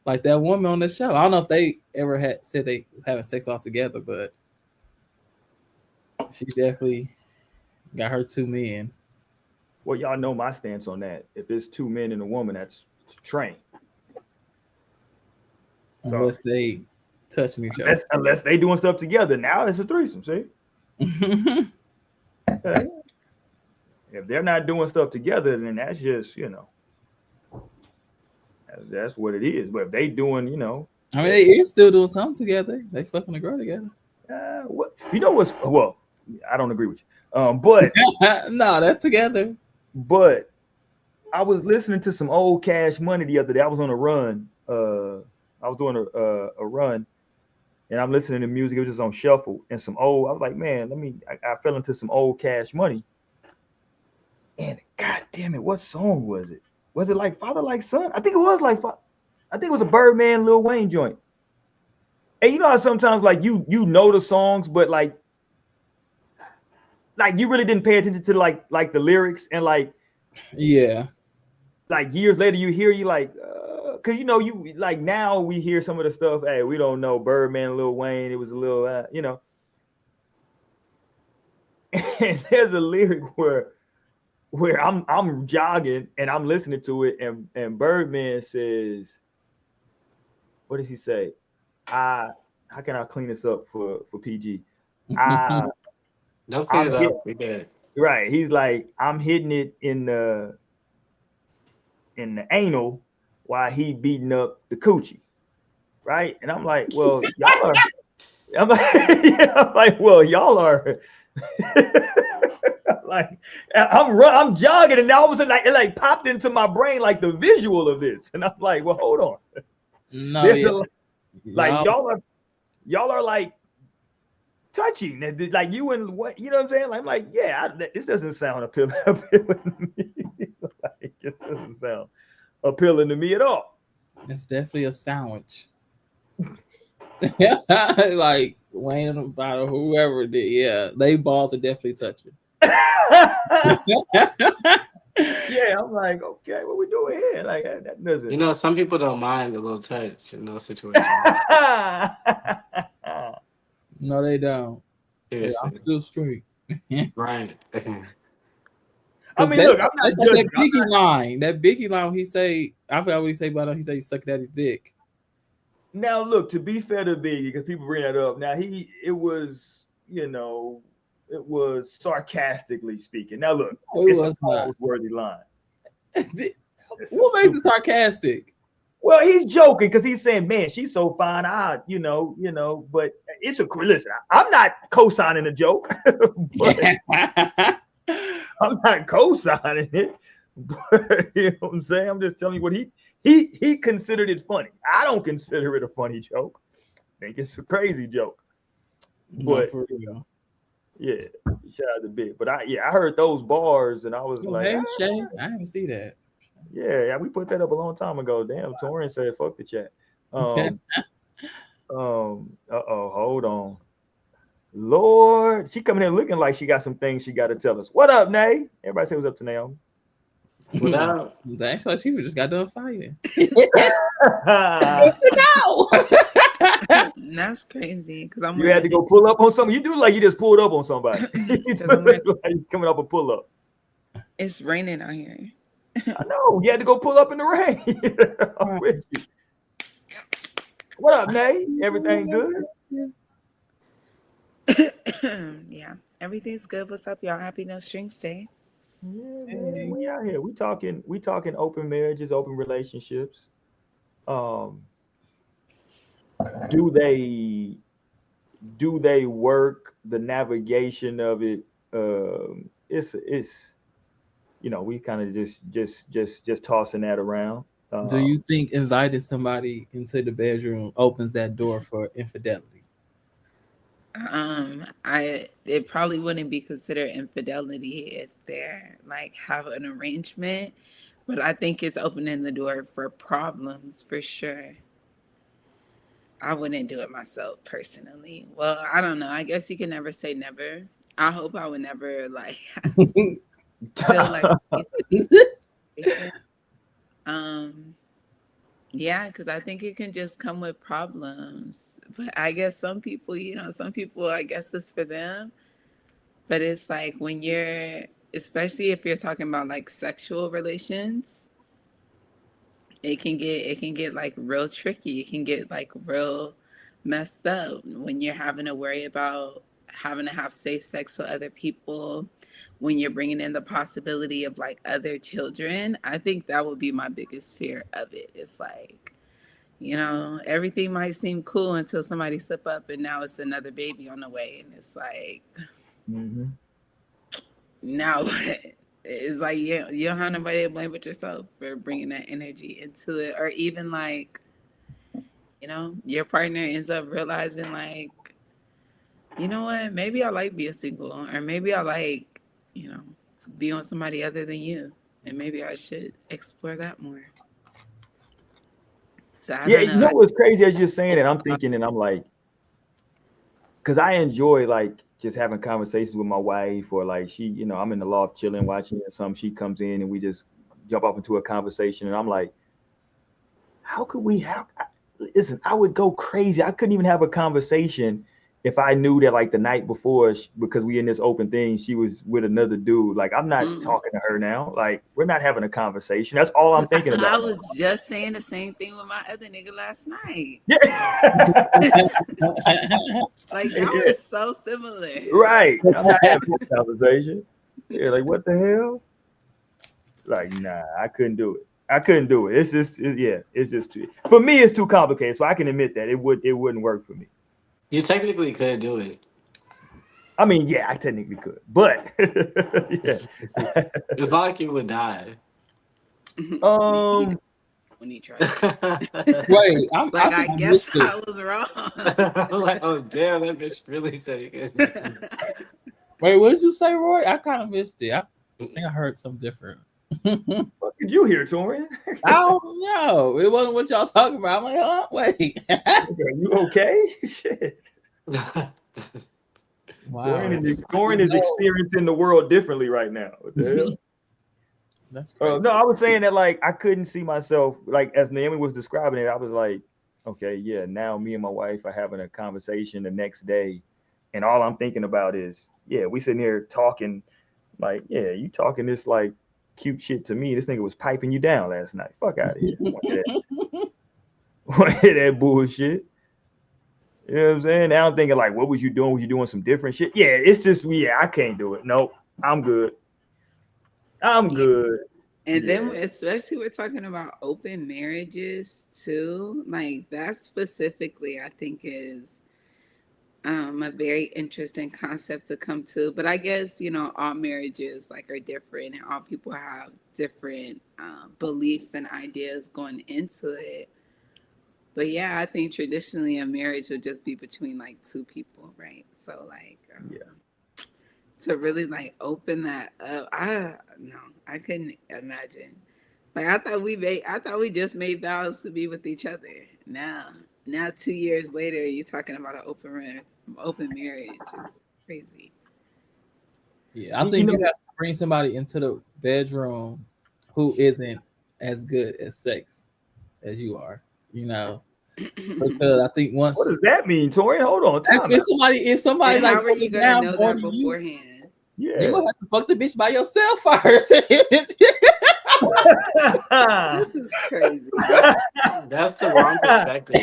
like that woman on the show. I don't know if they ever had said they was having sex all together, but she definitely got her 2 men. Well, y'all know my stance on that. If it's 2 men and a woman, that's train. Unless they touching each other. Unless they doing stuff together. Now it's a threesome, see? Okay. If they're not doing stuff together, then that's just, you know, that's what it is. But if they doing, you know, I mean, they is still doing something together. They fucking a girl together. What you know what's well, I don't agree with you. But no, that's together. But I was listening to some old Cash Money the other day. I was on a run. I was doing a run, and I'm listening to music. It was just on shuffle and some old. I was like, man, I fell into some old Cash Money. And god damn it, what song was it? Was it like Father Like Son? I think it was like I think it was a Birdman Lil Wayne joint. And you know how sometimes like you know the songs, but like you really didn't pay attention to like the lyrics, and like like years later you hear, you like because you know you like now we hear some of the stuff, hey, we don't know Birdman Lil Wayne, it was a little you know. And there's a lyric where I'm jogging and I'm listening to it, and Birdman says, what does he say? how can I clean this up for PG? I Don't clean I'm it hit, up. We good. right. He's like, I'm hitting it in the anal while he beating up the coochie, right? And I'm like, well, y'all are. I'm like, yeah, I'm like, well, y'all are. Like, I'm jogging, and all of a sudden, like, it like popped into my brain like the visual of this, and I'm like, well, hold on. No, There's yeah, like y'all. y'all are like touching, like you and what you know what I'm saying? Like, I'm like, yeah, this doesn't sound appealing, appealing to me. Like, it doesn't sound appealing to me at all. It's definitely a sandwich. Like Wayne about or whoever did, yeah, they balls are definitely touching. Yeah, I'm like, okay, what we doing here? Like that You doesn't. know, some people don't mind a little touch in those situations. No, they don't. Yeah, I'm Seriously. still straight. Right. I Cause mean, look, I'm not that's like judging. that Biggie line. That Biggie line, when he say, I forgot what he say about him. He say he sucked at his dick. Now, look, to be fair to Biggie, because people bring that up. Now, it was, it was sarcastically speaking. Now, look, No, it it's a was not. worthy line. It's What makes it super- sarcastic? Well, he's joking because he's saying, "Man, she's so fine." But it's a listen. I'm not co-signing a joke, but I'm not co-signing it. But you know what I'm saying? I'm just telling you what he considered it funny. I don't consider it a funny joke. I think it's a crazy joke. No, But for real. yeah, shout out to Big. But I heard those bars and I was Oh, like, hey, ah, Shay. I didn't see that. yeah, we put that up a long time ago. Damn, Torian said fuck the chat. Um, hold on. Lord, she coming in looking like she got some things she got to tell us. What up, Nay? Everybody say what's up to Naomi. Without That's why she just got done fighting. You No. That's crazy because I'm had wearing to go pull up on something. You do like you just pulled up on somebody. You because I'm wearing like you coming up a pull up. it's raining out here. I know. You had to go pull up in the rain. I'm Right. with you. What up, Nay? Everything good? Yeah, everything's good. What's up, y'all? Happy No Strings Day. Yeah, man. Hey. We out here. We talking open marriages, open relationships. Um, do they work? The navigation of it. It's we kind of just tossing that around. Do you think inviting somebody into the bedroom opens that door for infidelity? It probably wouldn't be considered infidelity if they're like have an arrangement, but I think it's opening the door for problems for sure. I wouldn't do it myself personally. Well, I don't know. I guess you can never say never. I hope I would never like have to feel like um yeah, because I think it can just come with problems. But I guess some people I guess it's for them. But it's like when you're especially if you're talking about like sexual relations, it can get like real tricky. It can get like real messed up when you're having to worry about having to have safe sex with other people, when you're bringing in the possibility of like other children. I think that would be my biggest fear of it. It's like, everything might seem cool until somebody slip up and now it's another baby on the way, and it's like, Mhm. now what? It's like you don't have nobody to blame but yourself for bringing that energy into it, or even like, your partner ends up realizing like, you know what, maybe I like being single, or maybe I like, be on somebody other than you, and maybe I should explore that more. So I Yeah, don't you know. know what's crazy as you're saying it, I'm thinking and I'm like, because I enjoy like just having conversations with my wife, or like I'm in the loft chilling, watching or something. She comes in and we just jump off into a conversation, and I'm like, how could we have? Listen, I would go crazy. I couldn't even have a conversation if I knew that like the night before, because we in this open thing, she was with another dude, like I'm not talking to her now. Like we're not having a conversation. That's all I'm thinking about. I was just saying the same thing with my other nigga last night. Yeah. Like y'all are so similar. Right. I'm not having this conversation. Yeah, like what the hell? Like, nah, I couldn't do it. I couldn't do it. It's just, it's just too. For me, it's too complicated. So I can admit that it wouldn't work for me. You technically could do it. I mean, yeah, I technically could, but yeah. It's not like you would die. When he tried. Wait, I guess I was wrong. I was like, oh damn, that bitch really said he could. Wait, what did you say, Roy? I kind of missed it. I think I heard something different. What did you hear, Torian? I don't know. It wasn't what y'all talking about. I'm like, oh, wait. Are you okay? Shit. Wow. Torian is experiencing the world differently right now. What the hell? That's crazy. No, I was saying that like I couldn't see myself, like as Naomi was describing it, I was like, okay, yeah, now me and my wife are having a conversation the next day, and all I'm thinking about is, yeah, we sitting here talking, like, yeah, you talking this like cute shit to me. This nigga was piping you down last night. Fuck out of here. Want to hear that bullshit? You know what I'm saying? Now I'm thinking like, what was you doing? Was you doing some different shit? Yeah, it's just, yeah, I can't do it. Nope, I'm good. I'm good. And then especially we're talking about open marriages too. Like that specifically I think is a very interesting concept to come to. But I guess, you know, all marriages like are different and all people have different beliefs and ideas going into it. But yeah, I think traditionally a marriage would just be between like two people, right? So like to really like open that up, I couldn't imagine. Like I thought we just made vows to be with each other. Now 2 years later, you're talking about an open marriage. It's crazy. Yeah, I think you have to bring somebody into the bedroom who isn't as good at sex as you are. You know, because I think once. What does that mean, Tori? Hold on. If somebody like, how are you gonna know that beforehand? Yeah, you gonna have to fuck the bitch by yourself first. This is crazy. That's the wrong perspective.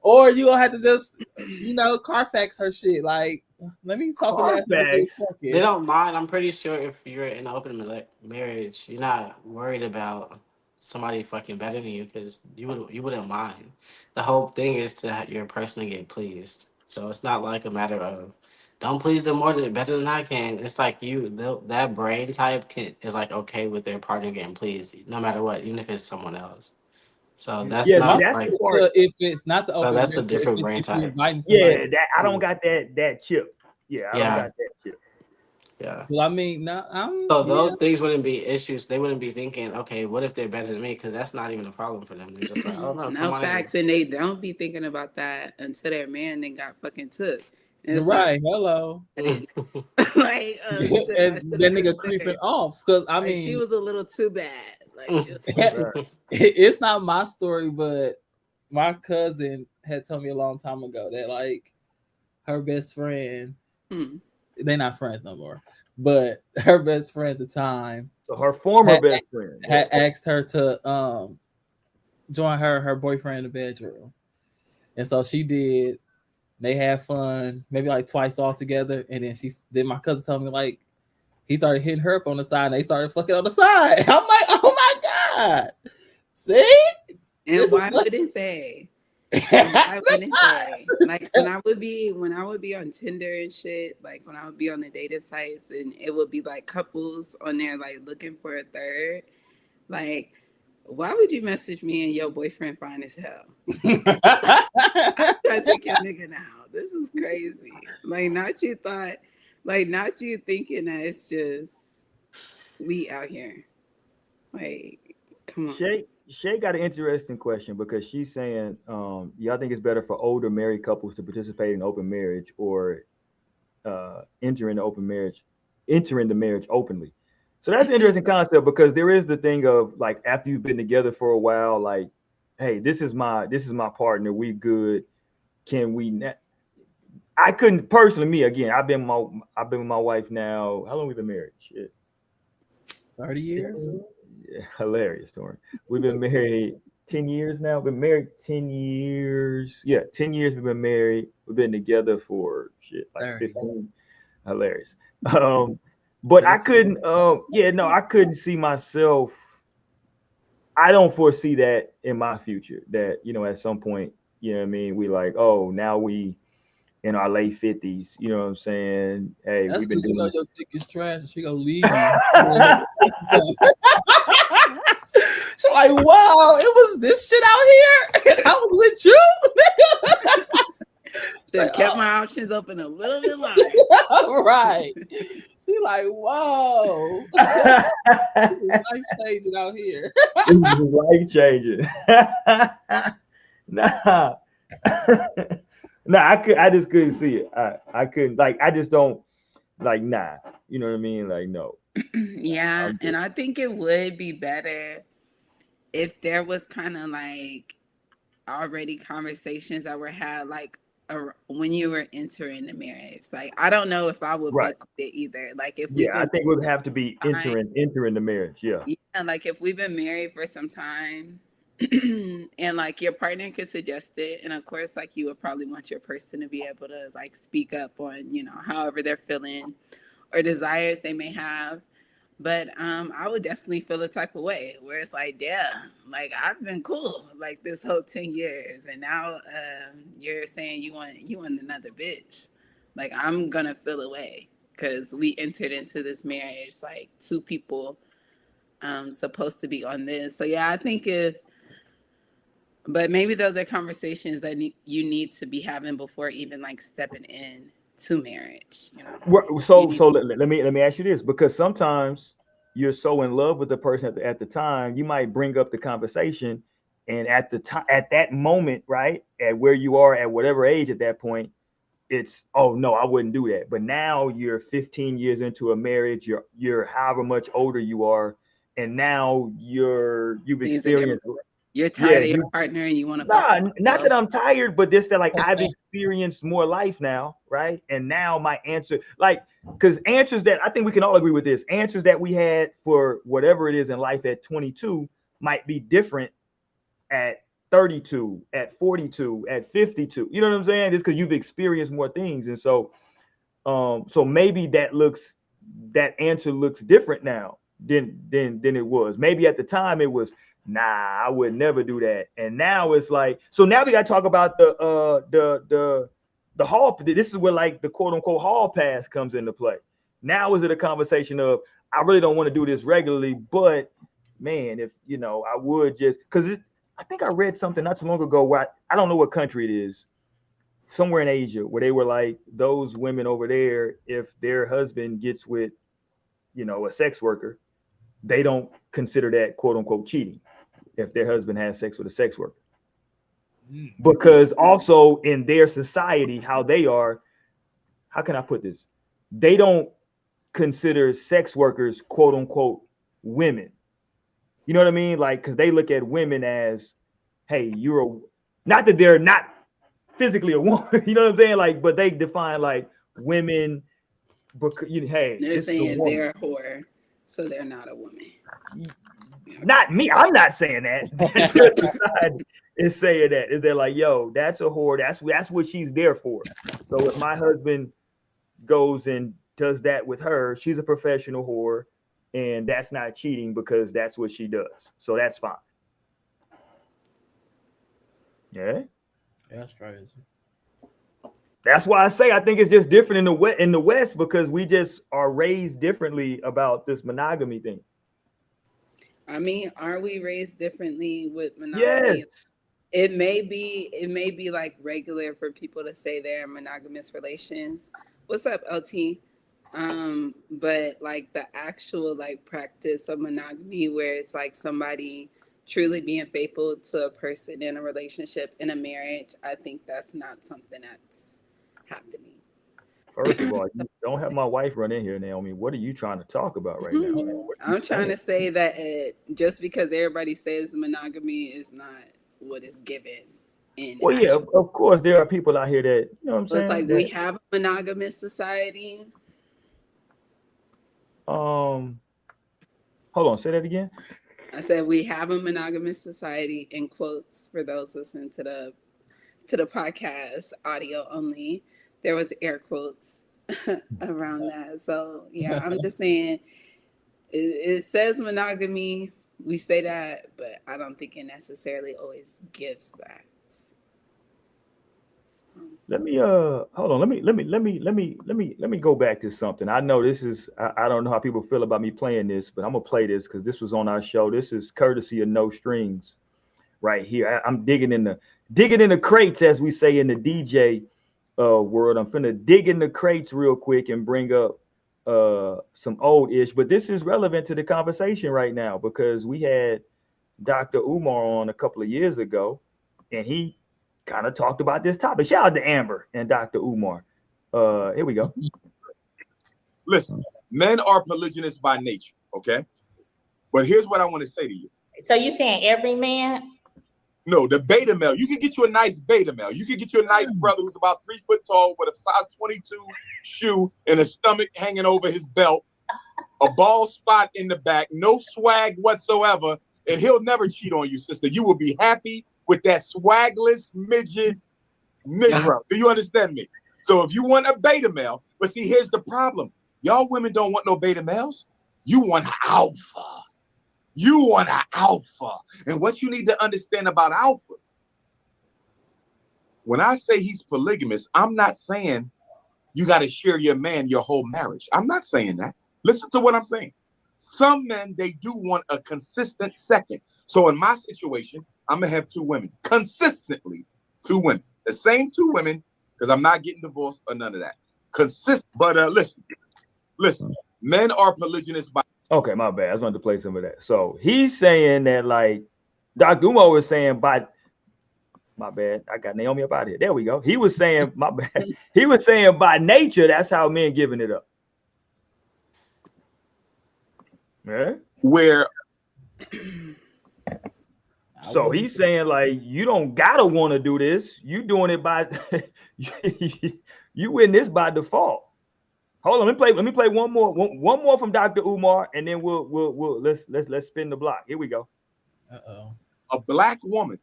Or you gonna have to just, you know, Carfax her shit. Like, let me talk to that. They don't mind. I'm pretty sure if you're in an open marriage, you're not worried about somebody fucking better than you because you wouldn't mind. The whole thing is to have your person to get pleased. So it's not like a matter of don't please them better than I can. It's like that brain type is like okay with their partner getting pleased no matter what, even if it's someone else. So that's not like if it's not the open. So that's a different brain type. Yeah, that I don't got that chip. Yeah, I don't got that chip. Yeah. Well, I mean, so those things wouldn't be issues. They wouldn't be thinking, okay, what if they're better than me? Because that's not even a problem for them. They're just like, oh no, no facts, and they don't be thinking about that until their man then got fucking took. Right, like, hello. Like, that nigga creeping off because I mean, she was a little too bad. Like, it's not my story, but my cousin had told me a long time ago that like her best friend, they're not friends no more, but her best friend at the time, so her former best friend, had asked her to join her boyfriend in the bedroom, and so she did. They had fun, maybe like twice all together, and then my cousin told me like he started hitting her up on the side, and they started fucking on the side. I'm like, oh my god, see? And why wouldn't they? Why wouldn't they? Like when I would be on Tinder and shit, like when I would be on the dating sites, and it would be like couples on there like looking for a third, like. Why would you message me and your boyfriend fine as hell? I'm trying to take your nigga now. This is crazy. Like, not you thinking that it's just we out here. Like, come on. Shay got an interesting question because she's saying, y'all think it's better for older married couples to participate in open marriage or entering the marriage openly. So that's an interesting concept because there is the thing of like after you've been together for a while, like, hey, this is my partner, we good. Can we I couldn't personally. Me again. I've been with my wife now. How long we been married? Shit. 30 years. Yeah, hilarious story. We've been married 10 years now. Been married 10 years. Yeah, 10 years. We've been married. We've been together for shit like 30. 15. Hilarious. But I 32. couldn't. Yeah, no, I couldn't see myself. I don't foresee that in my future. That at some point, what I mean, we like, oh, now we in our late 50s. You know what I'm saying? Hey, That's we've been because you know doing. your dick is trash and she gonna leave you. She's like, wow, it was this shit out here, and I was with you. Should have kept my options open a little bit longer. Right. She like, whoa. Life changing out here. Life changing. Nah. Nah, I just couldn't see it. I couldn't, like, I just don't, like, nah. You know what I mean? Like, no. Yeah, and I think it would be better if there was kind of like already conversations that were had like when you were entering the marriage. Like, I don't know if I would Right. fuck with it either. Like, if we've Yeah, I been think we'd have to be entering the marriage. Yeah. yeah, like if we've been married for some time and like your partner could suggest it, and of course like you would probably want your person to be able to like speak up on however they're feeling or desires they may have. But I would definitely feel a type of way where it's like, yeah, like I've been cool like this whole 10 years, and now you're saying you want another bitch. Like, I'm gonna feel away because we entered into this marriage like two people supposed to be on this. So yeah, I think but maybe those are conversations that you need to be having before even like stepping in to marriage. So let me ask you this, because sometimes you're so in love with the person at the time, you might bring up the conversation, and at the time, at that moment, right, at where you are at whatever age at that point, it's, oh no, I wouldn't do that. But now you're 15 years into a marriage, you're however much older you are, and now you've experienced. You're tired of your partner and you want to fuck not that I'm tired, but this, that like I've experienced more life now, right? And now my answer, like, because answers that I think we can all agree with this, answers that we had for whatever it is in life at 22 might be different at 32, at 42, at 52. You know what I'm saying? Just because you've experienced more things. And so maybe that answer looks different now than it was. Maybe at the time it was, nah, I would never do that. And now it's like, so now we got to talk about the hall. This is where like the quote unquote hall pass comes into play. Now is it a conversation of, I really don't want to do this regularly, but man, if I would just, because I think I read something not too long ago where I don't know what country it is, somewhere in Asia, where they were like, those women over there, if their husband gets with a sex worker, they don't consider that quote unquote cheating if their husband has sex with a sex worker. Because also in their society, how they are, how can I put this? They don't consider sex workers quote unquote women. You know what I mean? Like, because they look at women as, hey, not that they're not physically a woman, you know what I'm saying? Like, but they define like women, because hey, they're saying they're a whore, so they're not a woman. Not me. I'm not saying that. Is saying that. Is they're like, yo, that's a whore. That's what she's there for. So if my husband goes and does that with her, she's a professional whore, and that's not cheating because that's what she does. So that's fine. Yeah. That's crazy. That's why I say I think it's just different in the West because we just are raised differently about this monogamy thing. I mean, are we raised differently with monogamy? Yes. It may be like regular for people to say they're in monogamous relations. What's up, LT? But like the actual like practice of monogamy where it's like somebody truly being faithful to a person in a relationship, in a marriage, I think that's not something that's happening. First of all, you don't have my wife run in here, Naomi. What are you trying to talk about right now? I'm trying to say that just because everybody says monogamy is not what is given in Well, yeah, actual. of course, there are people out here that, you know what I'm So it's saying? like we have a monogamous society. Hold on, say that again. I said we have a monogamous society in quotes for those listening to the podcast audio only. There was air quotes around that. So yeah, I'm just saying it says monogamy. We say that, but I don't think it necessarily always gives that. Let me hold on. Let me go back to something. I know this is I don't know how people feel about me playing this, but I'm gonna play this because this was on our show. This is courtesy of No Strings right here. I'm digging in the crates, as we say in the DJ world. I'm finna dig in the crates real quick and bring up some old ish, but this is relevant to the conversation right now because we had Dr. Umar on a couple of years ago, and he kind of talked about this topic. Shout out to Amber and Dr. Umar. Here we go. Listen, men are polygynous by nature, okay? But here's what I want to say to you. So you saying every man? No, the beta male. You can get you a nice beta male. You can get you a nice brother who's about 3 foot tall with a size 22 shoe and a stomach hanging over his belt, a bald spot in the back, no swag whatsoever, and he'll never cheat on you, sister. You will be happy with that swagless midget Negro. Do you understand me? So if you want a beta male, but see, here's the problem. Y'all women don't want no beta males. You want an alpha. You want an alpha. And what you need to understand about alphas, when I say he's polygamous, I'm not saying you got to share your man your whole marriage. I'm not saying that. Listen to what I'm saying. Some men, they do want a consistent second. So in my situation, I'm going to have 2 women. Consistently, 2 women. The same 2 women, because I'm not getting divorced or none of that. Consistent. But listen. Men are polygynous by... Okay, my bad. I just wanted to play some of that. So he's saying that, like, Dr. Umar was saying by... My bad. I got Naomi up out of here. There we go. He was saying, my bad. He was saying by nature, that's how men giving it up. Yeah. Where... So he's saying, like, you don't gotta want to do this. You doing it by you win this by default. Hold on, let me play one more from Dr. Umar, and then we'll let's spin the block. Here we go. Uh-oh. A black woman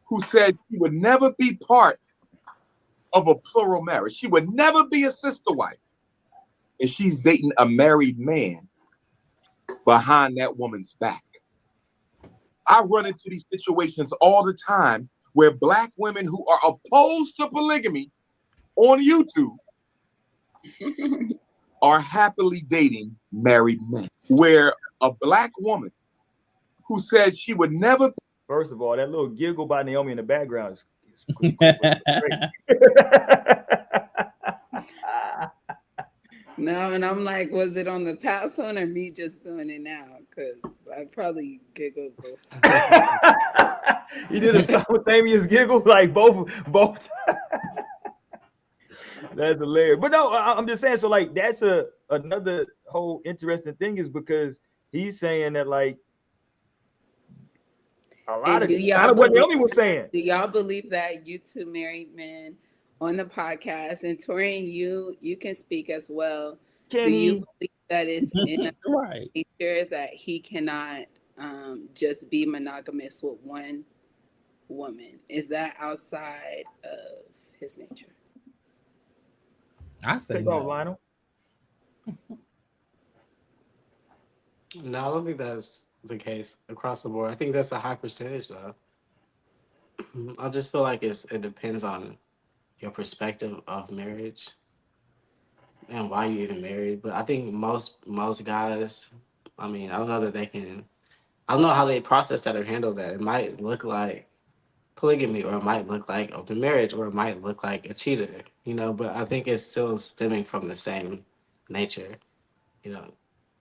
who said she would never be part of a plural marriage. She would never be a sister wife. And she's dating a married man behind that woman's back. I run into these situations all the time where black women who are opposed to polygamy on YouTube are happily dating married men. Where a black woman who said she would never... First of all, that little giggle by Naomi in the background is No, and I'm like, was it on the past one or me just doing it now? Because I probably giggled both times. You did a simultaneous giggle, like both. That's hilarious. But no, I'm just saying. So, like, that's another whole interesting thing is because he's saying that, like, a lot of kind of what Naomi was saying. Do y'all believe that you 2 married men on the podcast, and Torian, you can speak as well. Do you believe that it's in right nature that he cannot just be monogamous with one woman? Is that outside of his nature? I say Take no. off, Lionel. No, I don't think that's the case across the board. I think that's a high percentage, though. I just feel like it depends on your perspective of marriage and why you even married. But I think most guys, I mean, I don't know that they can. I don't know how they process that or handle that. It might look like polygamy, or it might look like open marriage, or it might look like a cheater, you know. But I think it's still stemming from the same nature, you know.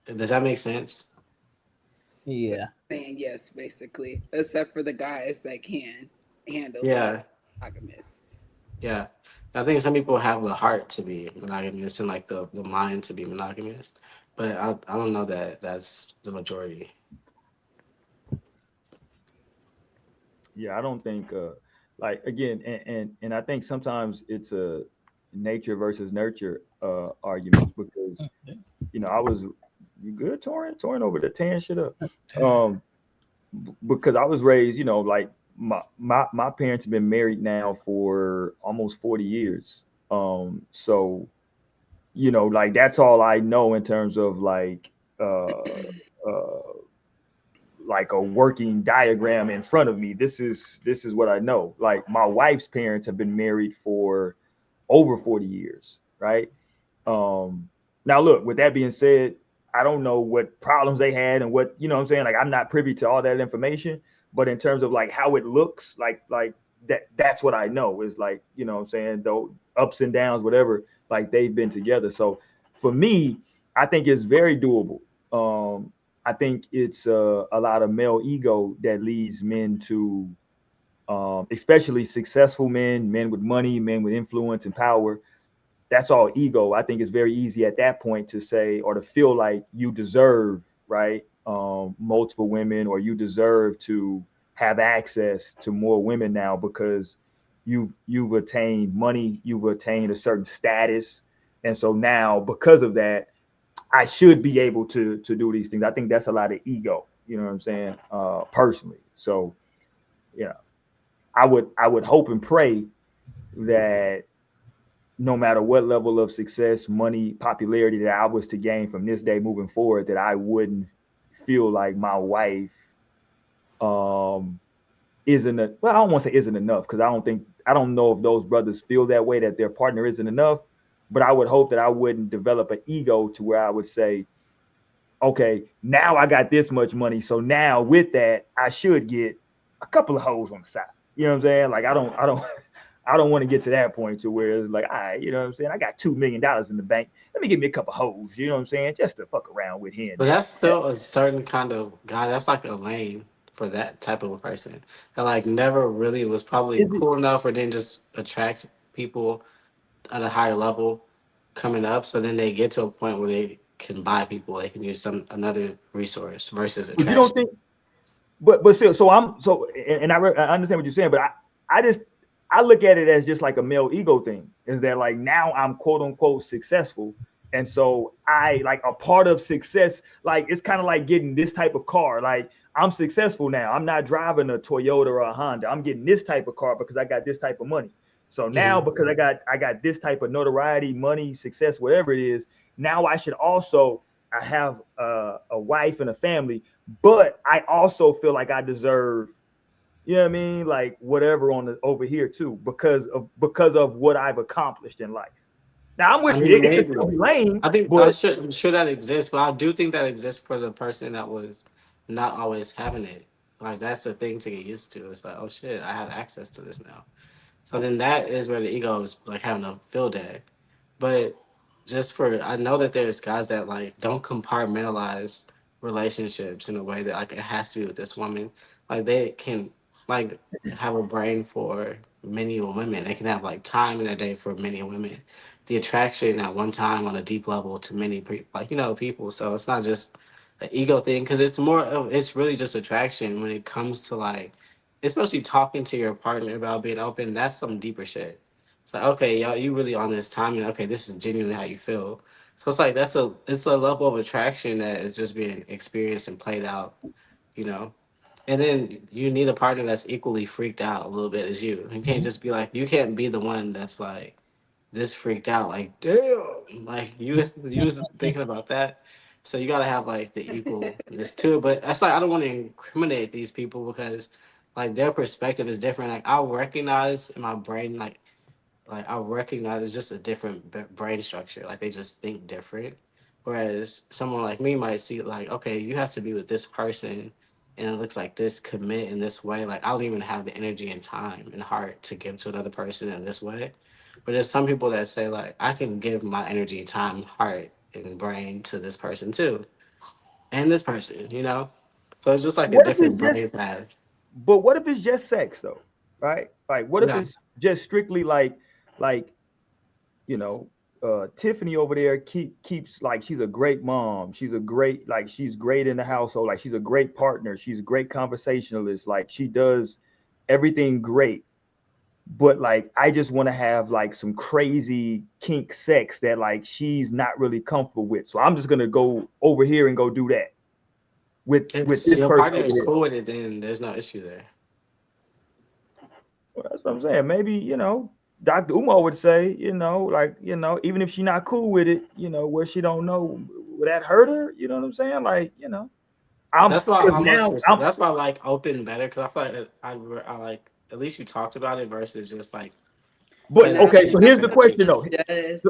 Does that make sense? Yeah. Saying yes, basically, except for the guys that can handle monogamous. Yeah. I think some people have the heart to be monogamous and like the mind to be monogamous, but I don't know that that's the majority. Yeah, I don't think like again, and I think sometimes it's a nature versus nurture argument because I was you good, Torin over the tan shit up. Um, because I was raised, like my parents have been married now for almost 40 years. So like that's all I know in terms of uh like a working diagram in front of me. This is what I know. Like my wife's parents have been married for over 40 years, right? Um, Now, look, with that being said, I don't know what problems they had and what, what I'm saying? Like, I'm not privy to all that information, but in terms of like how it looks, like that's what I know is like, what I'm saying, though ups and downs, whatever, like they've been together. So for me, I think it's very doable. I think it's a lot of male ego that leads men to, especially successful men, men with money, men with influence and power. That's all ego. I think it's very easy at that point to say or to feel like you deserve, right, multiple women, or you deserve to have access to more women now because you've attained money, you've attained a certain status, and so now because of that, I should be able to do these things. I think that's a lot of ego. You know what I'm saying? Personally, so yeah, I would hope and pray that no matter what level of success, money, popularity that I was to gain from this day moving forward, that I wouldn't feel like my wife um isn't well, I don't want to say isn't enough because I don't know if those brothers feel that way that their partner isn't enough, but I would hope that I wouldn't develop an ego to where I would say, okay, now I got this much money, so now with that I should get a couple of hoes on the side. You know what I'm saying? Like I don't I don't want to get to that point to where it's like, all right, you know what I'm saying? I got $2 million in the bank. Let me give me a couple hoes, you know what I'm saying? Just to fuck around with here and But there. that's still a certain kind of guy. That's like a lane for that type of a person. That like never really was probably Is it cool enough or didn't just attract people at a higher level coming up. So then they get to a point where they can buy people. They can use some another resource versus but you don't attraction. think but still, so I'm so and I understand what you're saying, but I just I look at it as just like a male ego thing. Is that like now I'm quote unquote successful, and so I like a part of success. Like it's kind of like getting this type of car. Like I'm successful now. I'm not driving a Toyota or a Honda. I'm getting this type of car because I got this type of money. So now Hmm. because I got this type of notoriety, money, success, whatever it is, now I should also I have a wife and a family, but I also feel like I deserve, you know what I mean, like whatever on the over here too, because of what I've accomplished in life. Now I'm I with you. mean, It could maybe. still be lame, I think but I'm sure that exists, but I do think that exists for the person that was not always having it. Like that's the thing to get used to. It's like, oh shit, I have access to this now. So then that is where the ego is like having a field day. But just for I know that there's guys that like don't compartmentalize relationships in a way that like it has to be with this woman. Like they can like have a brain for many women. They can have like time in their day for many women. The attraction at one time on a deep level to many like people. So it's not just an ego thing because it's more of it's really just attraction when it comes to like especially talking to your partner about being open. That's some deeper shit. It's like, okay, y'all, you really on this time, and okay, this is genuinely how you feel. So it's like it's a level of attraction that is just being experienced and played out, you know. And then you need a partner that's equally freaked out a little bit as you. You can't just be like you can't be the one that's like this freaked out, like damn, like you was thinking about that. So you gotta have like the equalness too. But that's like I don't want to incriminate these people because like their perspective is different. Like I'll recognize in my brain like I recognize it's just a different brain structure. Like they just think different. Whereas someone like me might see like, okay, you have to be with this person, and it looks like this commit in this way. Like I don't even have the energy and time and heart to give to another person in this way. But there's some people that say like, I can give my energy, time, heart, and brain to this person too, and this person. So it's just like a what if different it's just brain path. but what if it's just sex though? Right? Like what if Yeah. it's just strictly like you know, Tiffany over there keeps like she's a great mom. She's a great like she's great in the household. Like she's a great partner. She's a great conversationalist. Like she does everything great. but like I just want to have like some crazy kink sex that like she's not really comfortable with. So I'm just gonna go over here and go do that with If this your person partner over is there. cool with it, then there's no issue there. Well, that's what I'm saying. Maybe, Dr. Umar would say, like, even if she's not cool with it, where she don't know, would that hurt her? You know what I'm saying? Like, I'm That's why because I almost now I'm that's why I like open better because I feel like I like at least you talked about it versus just like but letting it Nah, okay, be so here's the information. question though.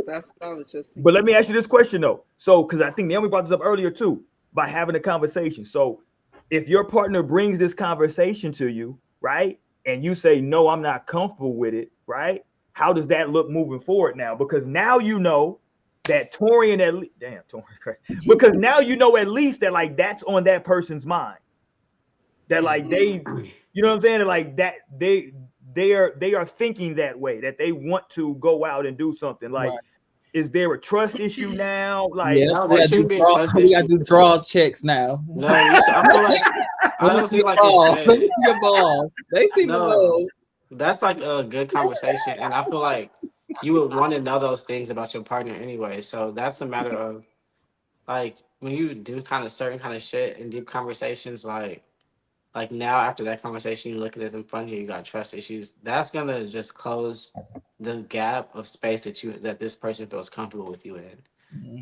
that's what I was just But let thinking. me ask you this question though. So, because I think Naomi brought this up earlier too, by having a conversation. So, if your partner brings this conversation to you, right, and you say, no, I'm not comfortable with it, right? How does that look moving forward now? Because now you know that Torian at least, damn, Torian, because now you know at least that like that's on that person's mind. That like they, you know what I'm saying? That, like that they are thinking that way, that they want to go out and do something. Like, Right. is there a trust issue now? Like, Yep. No, We there gotta do shouldn't be a trust we gotta issue. do draws checks now. No, you should. I feel like I Let me see honestly your like you balls. Let me said. see your balls. They seem to No, move. that's like a good conversation, and I feel like you would want to know those things about your partner anyway. So that's a matter of like when you do kind of certain kind of shit in deep conversations, like now after that conversation, you look at it in front of you, you got trust issues. That's gonna just close the gap of space that this person feels comfortable with you in.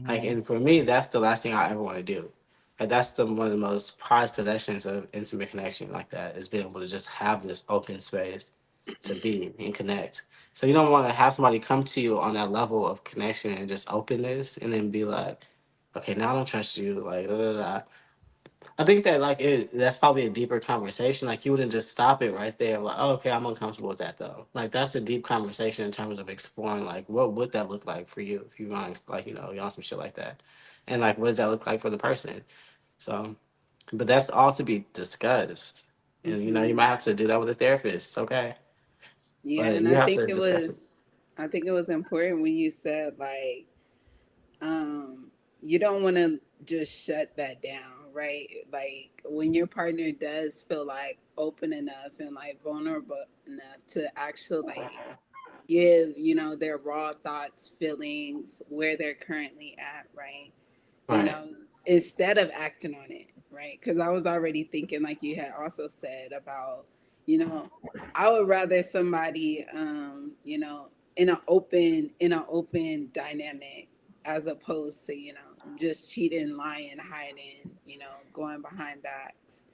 Like, Mhm. and for me, that's the last thing I ever want to do. Like, that's one of the most prized possessions of intimate connection, like that, is being able to just have this open space to be and connect. So you don't want to have somebody come to you on that level of connection and just openness, and then be like, okay, now I don't trust you. Like, da, da, da. I think that that's probably a deeper conversation. Like you wouldn't just stop it right there. Like, oh, okay, I'm uncomfortable with that though. Like that's a deep conversation in terms of exploring like what would that look like for you if you want like you want some shit like that, and like what does that look like for the person? So, but that's all to be discussed, and you might have to do that with a therapist. Okay, Yeah, but and you have to discuss it. I think it was important when you said like you don't want to just shut that down, right? Like when your partner does feel like open enough and like vulnerable enough to actually like give, their raw thoughts, feelings, where they're currently at, right? You Right. know, instead of acting on it, right? Because I was already thinking, like you had also said about, you know, I would rather somebody, in an open dynamic, as opposed to, just cheating, lying, hiding, going behind backs.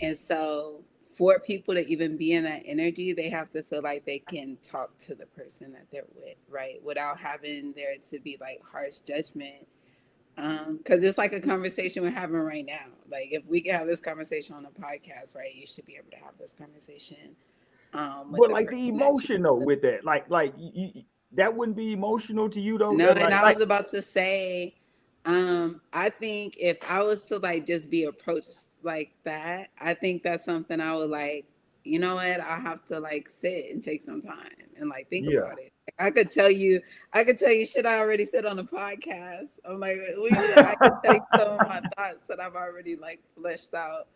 And so for people to even be in that energy, they have to feel like they can talk to the person that they're with, right? Without having there to be like harsh judgment. Because it's like a conversation we're having right now. Like if we can have this conversation on a podcast, right? You should be able to have this conversation with but the like person the that you. emotion though with that, like that wouldn't be emotional to you though. No, That and like I like was about to say, I think if I was to like just be approached like that, I think that's something I would like, you know what, I have to like sit and take some time and like think yeah. about it. I could tell you shit I already said on the podcast. I'm like, I could tell you some of my thoughts that I've already like fleshed out.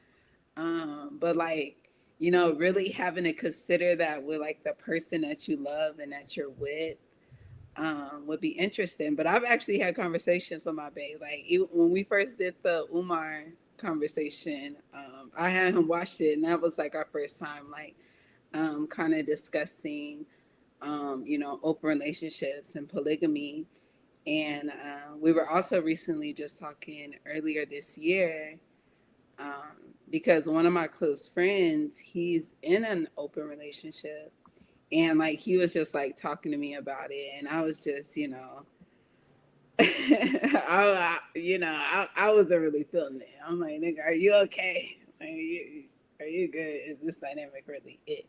But like, really having to consider that with like the person that you love and that you're with would be interesting. But I've actually had conversations with my babe. Like when we first did the Umar conversation, I had him watch it, and that was like our first time, like kind of discussing, open relationships and polygamy. And we were also recently just talking earlier this year because one of my close friends, he's in an open relationship, and like he was just like talking to me about it, and I was just I wasn't really feeling it. I'm like, nigga, are you okay? Are you good? Is this dynamic really it?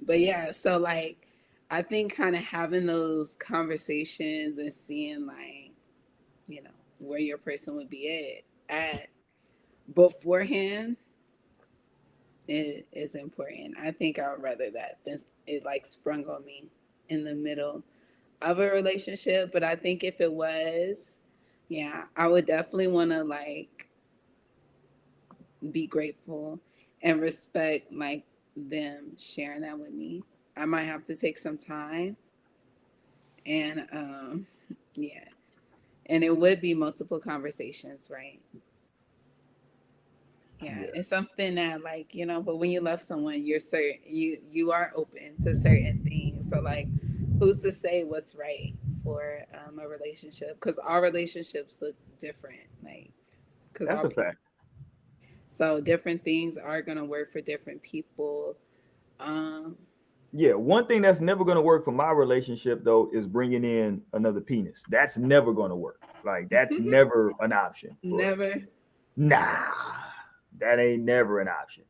But yeah, so like I think kind of having those conversations and seeing like, where your person would be at beforehand is important. I think I would rather that than it like sprung on me in the middle of a relationship. But I think if it was, yeah, I would definitely want to like be grateful and respect like them sharing that with me. I might have to take some time. And yeah. And it would be multiple conversations, right? Yeah, it's something that, like, you know, but when you love someone, you're certain you are open to certain things. So like, who's to say what's right for a relationship? Because our relationships look different, like, because That's all a people. fact. So different things are gonna work for different people. Yeah, one thing that's never going to work for my relationship though is bringing in another penis. That's never going to work. Like that's never an option for us. Never. Nah, that ain't never an option.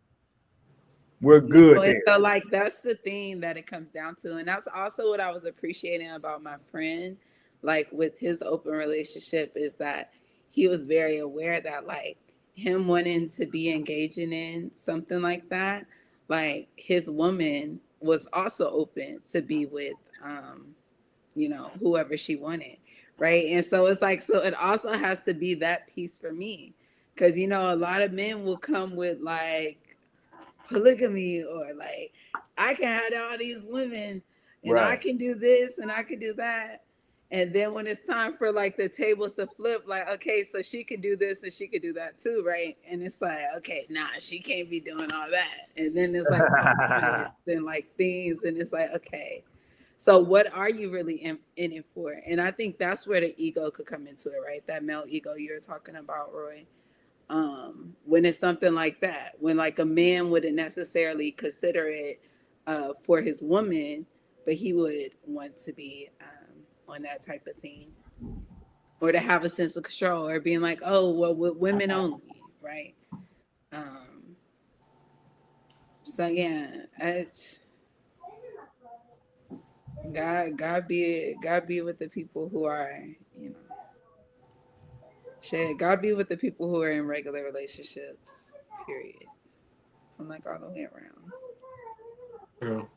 We're good No, and there. so like that's the thing that it comes down to, and that's also what I was appreciating about my friend, like with his open relationship, is that he was very aware that like him wanting to be engaging in something like that, like his woman was also open to be with you know, whoever she wanted, right? And so it's like, so it also has to be that piece for me, because you know a lot of men will come with like polygamy, or like I can have all these women and I Right. can do this and I can do that. And then when it's time for like the tables to flip, like, okay, so she could do this and she could do that too, right? And it's like, okay, nah, she can't be doing all that. And then there's like confidence and like things, and it's like, okay, so what are you really in it for? And I think that's where the ego could come into it, right? That male ego you were talking about, Roy. When it's something like that, when like a man wouldn't necessarily consider it for his woman, but he would want to be on that type of thing, or to have a sense of control, or being like, oh, well, with women only, right? So yeah, God be with the people who are, you know, shit. God be with the people who are in regular relationships. Period. I'm like all the way around. True.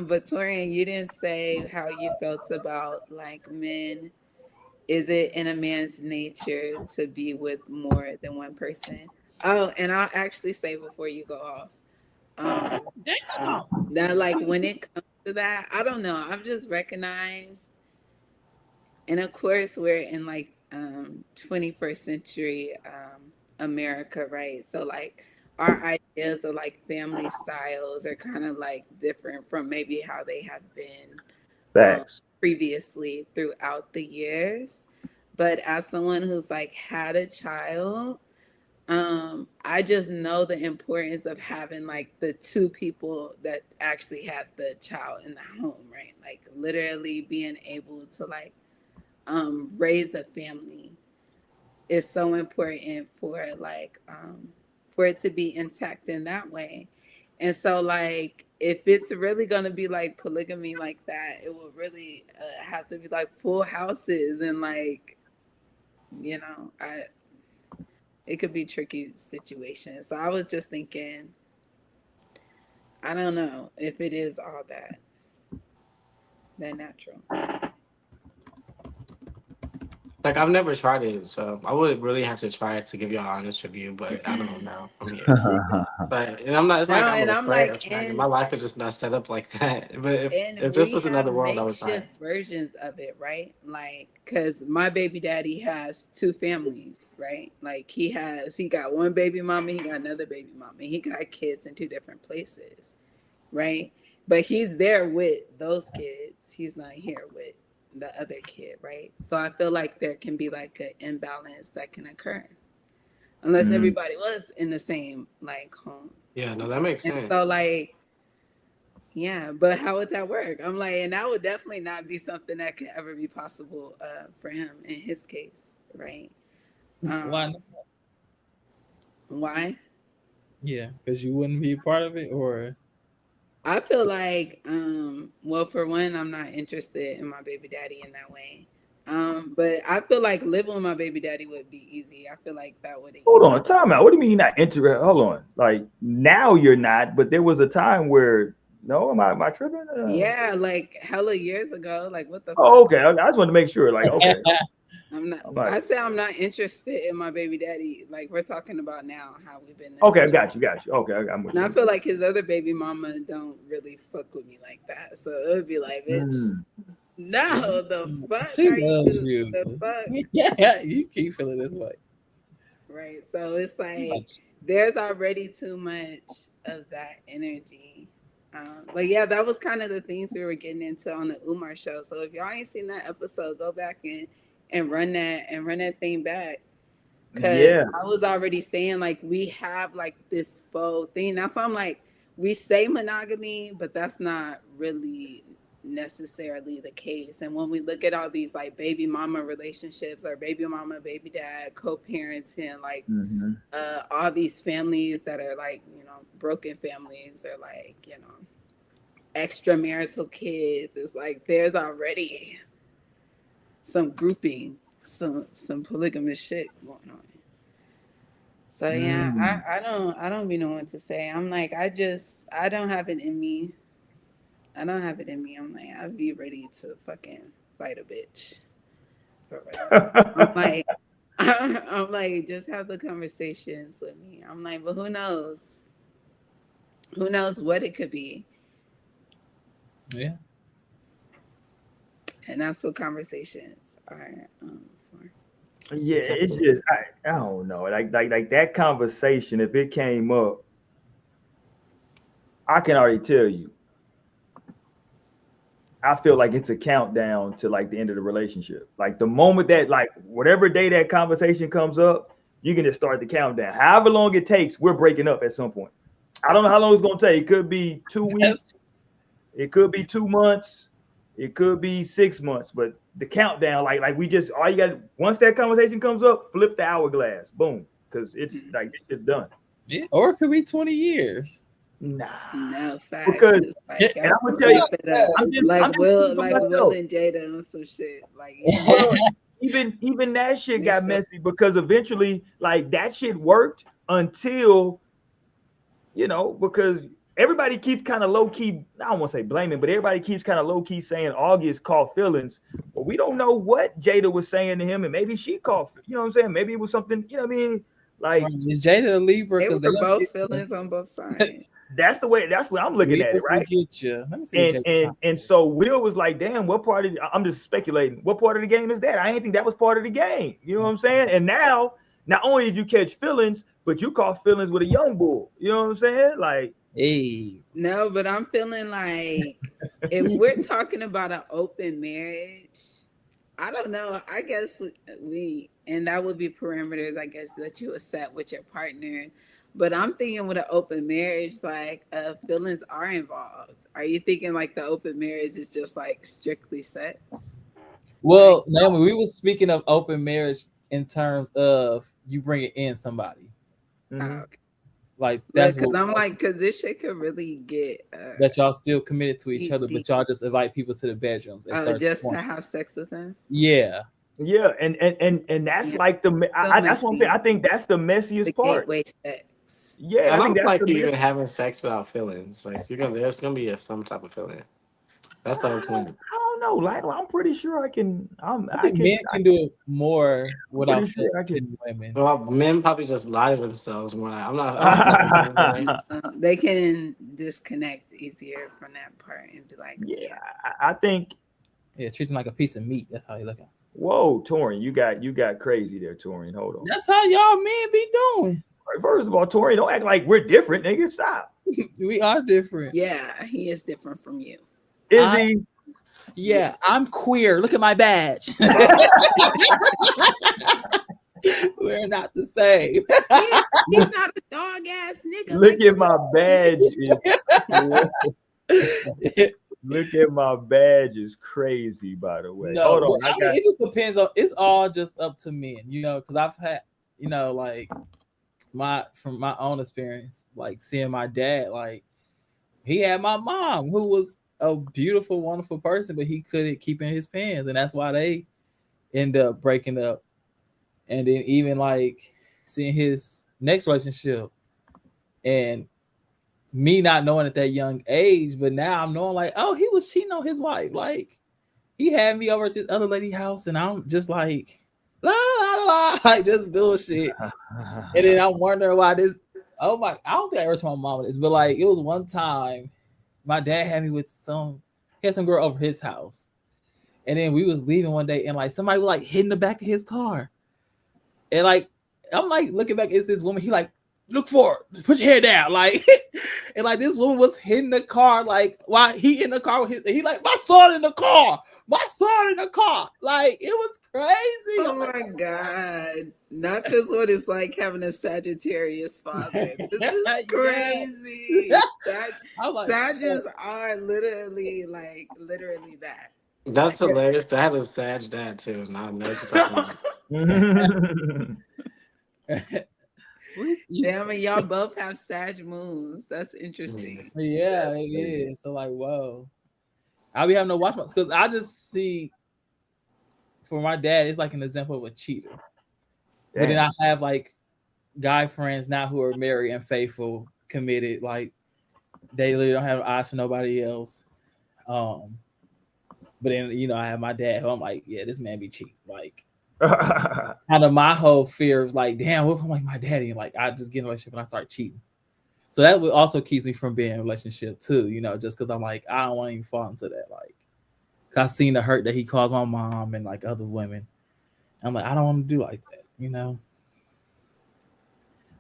But Torian, you didn't say how you felt about like men. Is it in a man's nature to be with more than one person? Oh, and I'll actually say before you go off, that like when it comes to that, I don't know. I've just recognized, and of course we're in like 21st century America, right? So like our ideas of like family styles are kind of like different from maybe how they have been Facts. previously throughout the years. But as someone who's like had a child, I just know the importance of having like the two people that actually had the child in the home, right? Like literally being able to like raise a family is so important for like for it to be intact in that way. And so like if it's really going to be like polygamy like that, it will really have to be like full houses, and like, you know, it could be tricky situations. So I was just thinking, I don't know if it is all that natural. Like I've never tried it, so I would really have to try it to give you an honest review. But I don't know from here. But and I'm not. It's No, like I'm and I'm afraid of like, trying it. and My life is just not set up like that. But if this we was have another world, I would try it. makeshift versions of it, right? Like, because my baby daddy has two families, right? Like he got one baby mama, he got another baby mama, he got kids in two different places, right? But he's there with those kids. He's not here with the other kid, right? So I feel like there can be like an imbalance that can occur unless everybody was in the same like home. Yeah, no, that makes And sense. so like, yeah, but how would that work? I'm like, and that would definitely not be something that could ever be possible for him in his case, right? Why not? Why? Yeah, because you wouldn't be a part of it, or I feel like, well, for one, I'm not interested in my baby daddy in that way. But I feel like living with my baby daddy would be easy. I feel like that would. Hold on, time out. What do you mean you're not interested? Hold on. Like now you're not, but there was a time where no, am I tripping? Yeah, like hella years ago. Like what the Oh, fuck? okay. I just wanted to make sure. Like, okay. I'm not. I'm like, I say I'm not interested in my baby daddy. Like we're talking about now, how we've been. Okay, got you. Okay, I'm with and you. I feel like his other baby mama don't really fuck with me like that. So it would be like, bitch, no, the fuck She are loves you? you. The fuck, Yeah, you keep feeling this way. right? So it's like there's already too much of that energy. But yeah, that was kind of the things we were getting into on the Umar show. So if y'all ain't seen that episode, go back and run that thing back. Cause I was already saying like we have like this faux thing. Now so I'm like, we say monogamy, but that's not really necessarily the case. And when we look at all these like baby mama relationships or baby mama, baby dad, co-parenting, like all these families that are like, you know, broken families or like, you know, extramarital kids, it's like there's already some grouping, some polygamous shit going on. So yeah, I don't be knowing what to say. I'm like, I don't have it in me. I'm like, I'd be ready to fucking fight a bitch. I'm like, just have the conversations with me. I'm like, but who knows? Who knows what it could be? Yeah. And that's what conversations are for. Yeah, it's just I don't know. Like that conversation, if it came up, I can already tell you. I feel like it's a countdown to like the end of the relationship. Like the moment that like whatever day that conversation comes up, you can just start the countdown. However long it takes, we're breaking up at some point. I don't know how long it's gonna take. It could be 2 weeks, it could be 2 months, it could be 6 months, but the countdown, like we just all you got once that conversation comes up, flip the hourglass, boom, because it's like it's done. Yeah, or it could be 20 years. Nah, no facts. Because like, and I'm gonna tell you, like Will and Jada and some shit. Like even that shit got messy because eventually, like that shit worked until because everybody keeps kind of low key. I don't want to say blaming, but everybody keeps kind of low key saying August caught feelings. But we don't know what Jada was saying to him, and maybe she caught. You know what I'm saying? Maybe it was something. You know what I mean? Like is Jada a Libra? They were both feelings on both sides. That's the way I'm looking at it, right? Get you. Let me see and so Will was like, damn, what part of I'm just speculating. What part of the game is that? I didn't think that was part of the game. You know what I'm saying? And now, not only did you catch feelings, but you caught feelings with a young bull. You know what I'm saying? Like, hey. No, but I'm feeling like if we're talking about an open marriage, I don't know. I guess and that would be parameters, I guess, that you would set with your partner. But I'm thinking with an open marriage, like feelings are involved. Are you thinking like the open marriage is just like strictly sex? Well, Naomi, we were speaking of open marriage in terms of you bringing in somebody. Okay. Like that's because this shit could really get that y'all still committed to each other, but y'all just invite people to the bedrooms. Just to have sex with them. Yeah. Yeah, and that's like that's what I'm saying. I think that's the messiest part. Gateway sex. Yeah, I don't feel like you're even having sex without feelings. Like there's gonna be some type of feeling. That's the whole point. I don't know. Like I'm pretty sure I can. I think men can do it more without feeling women. Well, men probably just lie to themselves more. Like, I'm not. They can disconnect easier from that part and be like, yeah. I think. Yeah, treat them like a piece of meat. That's how you look at. Whoa, Torian, you got crazy there, Torian. Hold on. That's how y'all men be doing. First of all, Torian, don't act like we're different, nigga. Stop. We are different. Yeah, he is different from you. Is he? Yeah, I'm queer. Look at my badge. We're not the same. He's not a dog ass nigga. Look at my badge. Look at my badge is crazy, by the way. No, hold on. It just depends on. It's all just up to men, because I've had, like from my own experience, like seeing my dad, like he had my mom who was a beautiful, wonderful person, but he couldn't keep in his pants, and that's why they end up breaking up. And then even like seeing his next relationship, and me not knowing at that young age, but now I'm knowing like, oh, he was cheating on his wife. Like he had me over at this other lady's house, and I'm just like, lie, like just doing shit. And then I'm wondering why this. Oh my! I don't think I ever told my mom this, but like it was one time, my dad had me with he had some girl over his house, and then we was leaving one day, and like somebody was like hitting the back of his car, and like I'm like looking back, it's this woman. He like look for her, put your head down, like, and like this woman was hitting the car, like while he in the car with his, he like my son in the car. Like it was crazy. Oh my god! Not this one is like having a Sagittarius father. This is crazy. Like, Sagittarius are literally that. That's hilarious. I had a Sag dad too. Now I know what you're talking about. Damn it, y'all both have Sag moons. That's interesting. Yeah, it is. So like, whoa. I'll be having to watch because I just see for my dad, it's like an example of a cheater. Damn. But then I have like guy friends now who are married and faithful, committed, like they really don't have eyes for nobody else. But then I have my dad who I'm like, yeah, this man be cheating. Like kind of my whole fear is like, damn, what if I'm like my daddy? And like I just get in a relationship and I start cheating. So that also keeps me from being in a relationship too, just because I'm like, I don't want to even fall into that. Like, cause I've seen the hurt that he caused my mom and like other women. I'm like, I don't want to do like that,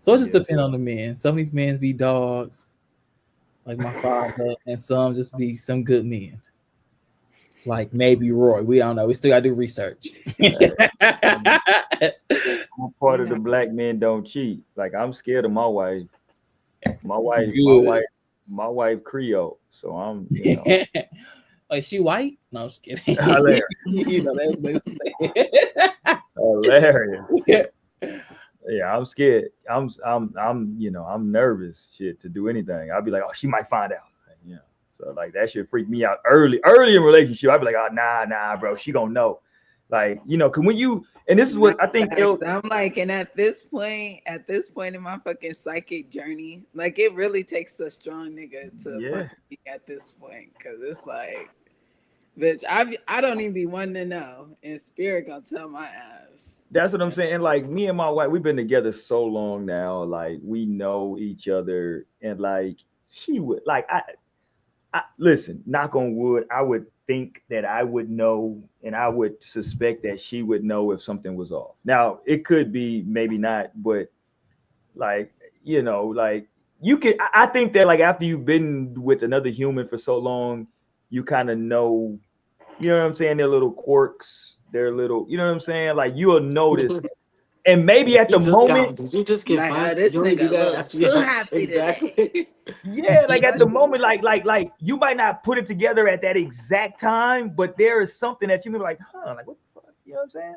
So it just depends on the men. Some of these men be dogs, like my father, and some just be some good men. Like maybe Roy. We don't know. We still gotta do research. I'm part of the black men don't cheat. Like I'm scared of my wife. My wife Creole. So I'm like she white? No, I'm just kidding. Hilarious. Hilarious. Yeah, I'm scared. I'm nervous shit to do anything. I'll be like, oh, she might find out. So like that shit freak me out early in relationship. I'd be like, oh nah, bro, she gonna know. Like, cause when you and this is what I think I'm like, and at this point in my fucking psychic journey, like it really takes a strong nigga to fuck me at this point. Cause it's like, bitch, I don't even be wanting to know. And spirit gonna tell my ass. That's what I'm saying. Like me and my wife, we've been together so long now. Like we know each other, and like she would like I listen, knock on wood, I would think that I would know and I would suspect that she would know if something was off. Now, it could be, maybe not, but like, like you can, I think that like after you've been with another human for so long, you kind of know, what I'm saying? Their little quirks, their little, you know what I'm saying? Like you'll notice. And maybe at the moment, did you just get like, this nigga so happy exactly. Yeah, like at the moment, like you might not put it together at that exact time, but there is something that you be like, like what the fuck, you know what I'm saying?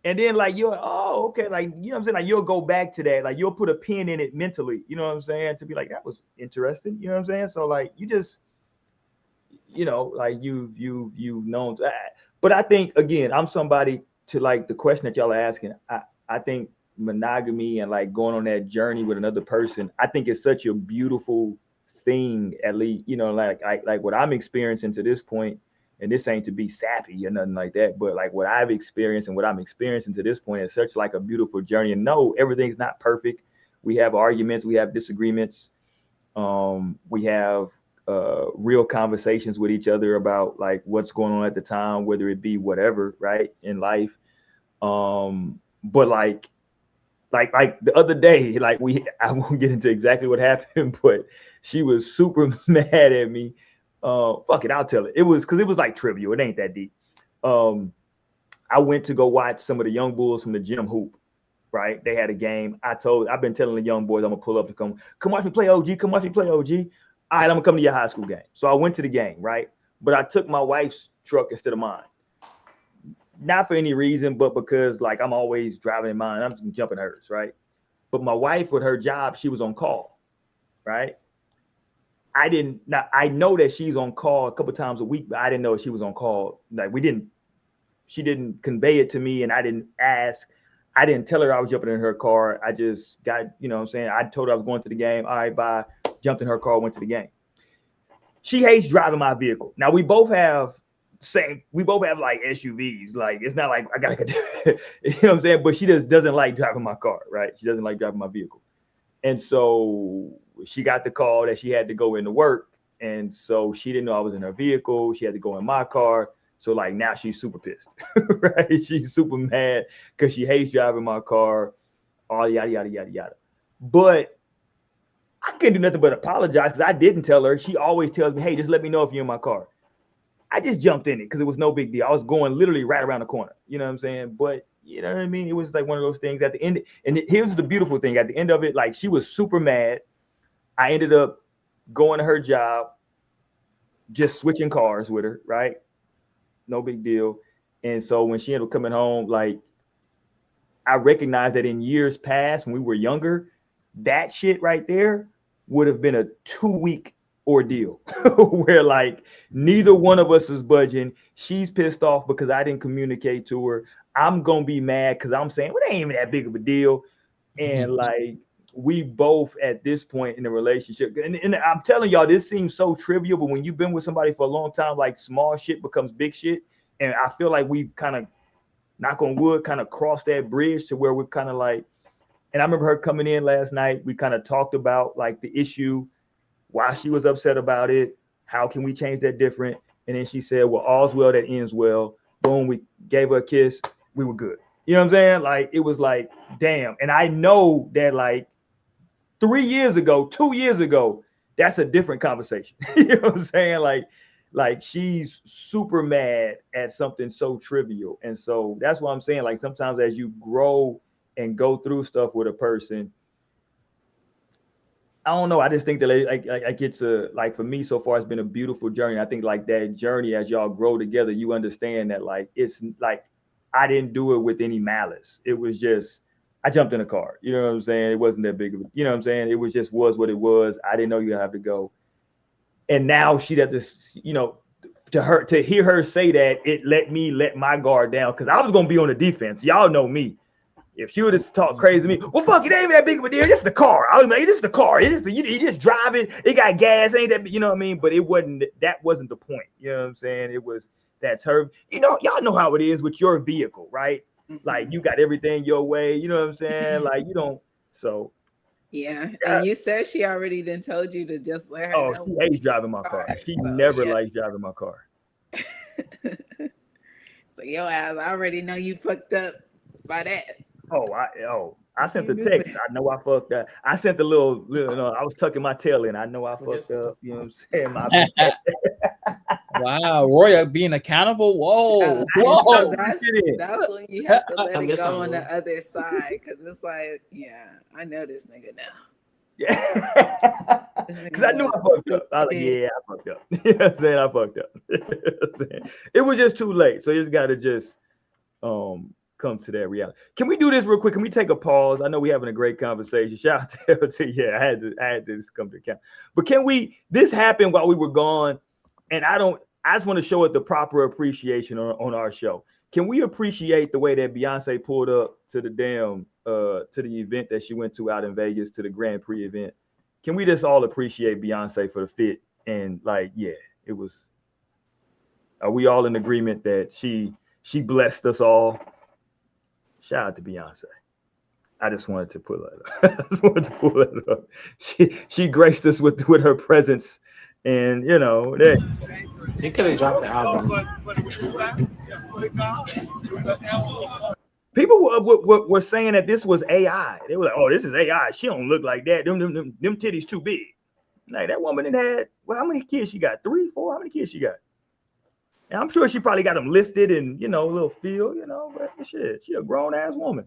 And then like you're, oh, okay, like you know what I'm saying, like you'll go back to that, like you'll put a pin in it mentally, you know what I'm saying, to be like that was interesting, you know what I'm saying? So like you just, like you've known that. But I think again, I'm somebody to like the question that y'all are asking. I think monogamy and like going on that journey with another person, I think it's such a beautiful thing, at least, like what I'm experiencing to this point, and this ain't to be sappy or nothing like that, but like what I've experienced and what I'm experiencing to this point is such like a beautiful journey. And no, everything's not perfect. We have arguments, we have disagreements. We have real conversations with each other about like what's going on at the time, whether it be whatever, right, in life. But like the other day, like I won't get into exactly what happened, but she was super mad at me. Fuck it, I'll tell it. It was because it was like trivial. It ain't that deep. I went to go watch some of the young bulls from the gym hoop. Right, they had a game. I've been telling the young boys I'm gonna pull up and come watch me play OG. Come watch me play OG. All right, I'm gonna come to your high school game. So I went to the game, right? But I took my wife's truck instead of mine. Not for any reason, but because like I'm always driving in mine, I'm just jumping hers, right? But my wife, with her job, she was on call, right? I know that she's on call a couple times a week, but I didn't know she was on call. Like she didn't convey it to me, and I didn't ask. I didn't tell her I was jumping in her car. I just got, what I'm saying? I told her I was going to the game. All right, bye. Jumped in her car, went to the game. She hates driving my vehicle. Now we both have same. We both have like SUVs. Like it's not like I got you know what I'm saying. But she just doesn't like driving my car, right? She doesn't like driving my vehicle, and so she got the call that she had to go into work, and so she didn't know I was in her vehicle. She had to go in my car. So like now she's super pissed, right? She's super mad because she hates driving my car. All yada yada yada yada. But I can't do nothing but apologize because I didn't tell her. She always tells me, "Hey, just let me know if you're in my car." I just jumped in it because it was no big deal. I was going literally right around the corner. You know what I'm saying? But you know what I mean? It was like one of those things at the end. And here's the beautiful thing: at the end of it, like she was super mad. I ended up going to her job, just switching cars with her, right? No big deal. And so when she ended up coming home, like I recognized that in years past when we were younger, that shit right there would have been a 2-week ordeal where like neither one of us is budging. She's pissed off because I didn't communicate to her. I'm gonna be mad because I'm saying, well, it ain't even that big of a deal. And like we both at this point in the relationship, and I'm telling y'all, this seems so trivial, but when you've been with somebody for a long time, like small shit becomes big shit. And I feel like we've kind of, knock on wood, kind of crossed that bridge to where we're kind of like, and I remember her coming in last night. We kind of talked about like the issue, why she was upset about it, how can we change that different? And then she said, well, all's well that ends well. Boom, we gave her a kiss. We were good. You know what I'm saying? Like, it was like, damn. And I know that like 3 years ago, 2 years ago, that's a different conversation. You know what I'm saying? Like she's super mad at something so trivial. And so that's what I'm saying. Like sometimes as you grow and go through stuff with a person, I don't know. I just think that like it's a, like for me so far, it's been a beautiful journey. I think like that journey, as y'all grow together, you understand that like it's like I didn't do it with any malice. It was just I jumped in a car. You know what I'm saying? It wasn't that big of a, you know what I'm saying? It was just was what it was. I didn't know you have to go. And now she'd have to, you know, to hear her say that, it let me let my guard down because I was gonna be on the defense. Y'all know me. If she would have talked crazy to me, well, fuck, it ain't even that big of a deal. It's the car. I was like, it's the car. It is the, you just drive it. It got gas. Ain't that, you know what I mean? But it wasn't, that wasn't the point. You know what I'm saying? It was, that's her. You know, y'all know how it is with your vehicle, right? Like you got everything your way. You know what I'm saying? Like you don't. So. Yeah. And you said she already done told you to just let her know. Oh, she hates driving my car. She never likes driving my car. So your ass, I already know you fucked up by that. I sent the text. I know I fucked up. I sent the little I was tucking my tail in. I know I fucked up. You know what I'm saying? My bad. Wow, Roy being accountable. Whoa. So that's when you have to let it go on the other side. Cause it's like, yeah, I know this nigga now. Yeah. Because I knew I fucked up. I was like, yeah, I fucked up. You know what I'm saying? I fucked up. It was just too late. So you just gotta just come to that reality. Can we do this real quick? Can we take a pause? I know we're having a great conversation. Shout out to LT. Yeah, I had to just come to account. But can we, this happened while we were gone, and I just want to show it the proper appreciation on our show. Can we appreciate the way that Beyonce pulled up to the damn to the event that she went to out in Vegas, to the Grand Prix event? Can we just all appreciate Beyonce for the fit? And like, yeah, it was, are we all in agreement that she blessed us all? Shout out to Beyonce. I just wanted to pull it up. She graced us with her presence, and you know that you could have dropped the album. People were saying that this was AI. They were like, "Oh, this is AI. She don't look like that. Them titties too big." Like that woman had, well, how many kids she got? 3, 4? How many kids she got? And I'm sure she probably got them lifted and, you know, a little feel, you know, but shit, she a grown ass woman.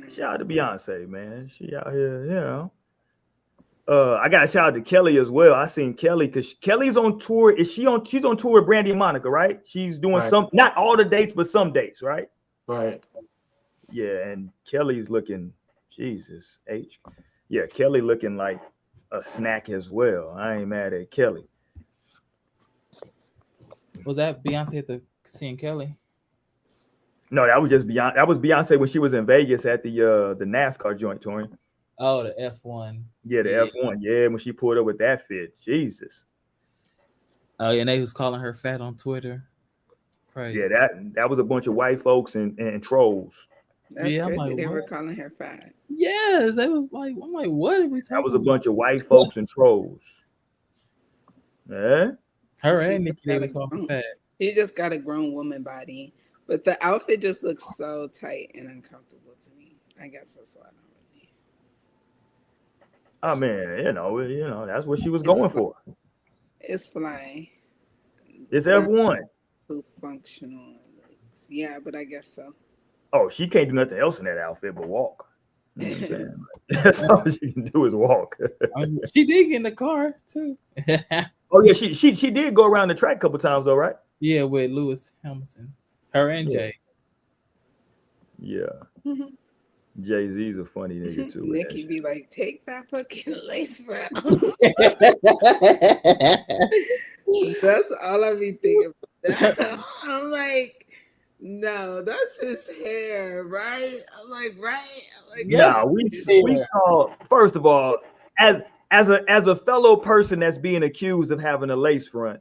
Shout out to Beyonce, man. She out here, you know. I got a shout out to Kelly as well. I seen Kelly because Kelly's on tour. She's on tour with Brandy and Monica, right? She's doing some, not all the dates, but some dates, right? Right. Yeah, and Kelly's looking, Jesus, H. Yeah, Kelly looking like a snack as well. I ain't mad at Kelly. Was that Beyonce at the seeing Kelly? No, that was just Beyonce. That was Beyonce when she was in Vegas at the NASCAR joint touring. Oh, the F1. Yeah, the F1. Yeah, when she pulled up with that fit, Jesus. Oh, yeah, and they was calling her fat on Twitter. Crazy. Yeah, that was a bunch of white folks and trolls. That's Yeah, I'm crazy. like, They were what? calling her fat. Yes, they was like, I'm like, what are we That was talking a bunch of white folks and trolls. Yeah. Her She and just Nikki got was calling her fat. She just got a grown woman body, but the outfit just looks so tight and uncomfortable to me. I guess that's why I don't really. I mean, that's what she was It's going fly. for. It's fly. It's But F1. too functional. Yeah, but I guess so. Oh, she can't do nothing else in that outfit but walk. You know what I'm saying? That's all she can do is walk. She did get in the car too. Oh yeah, she did go around the track a couple times though, right? Yeah, with Lewis Hamilton. Her and Yeah. Jay. Yeah. Jay-Z's a funny nigga too. Nikki be like, take that fucking lace front. That's all I be thinking about. I'm like, no, that's his hair, right? I'm like, right? I'm like, Nah, we saw, first of all, as a fellow person that's being accused of having a lace front.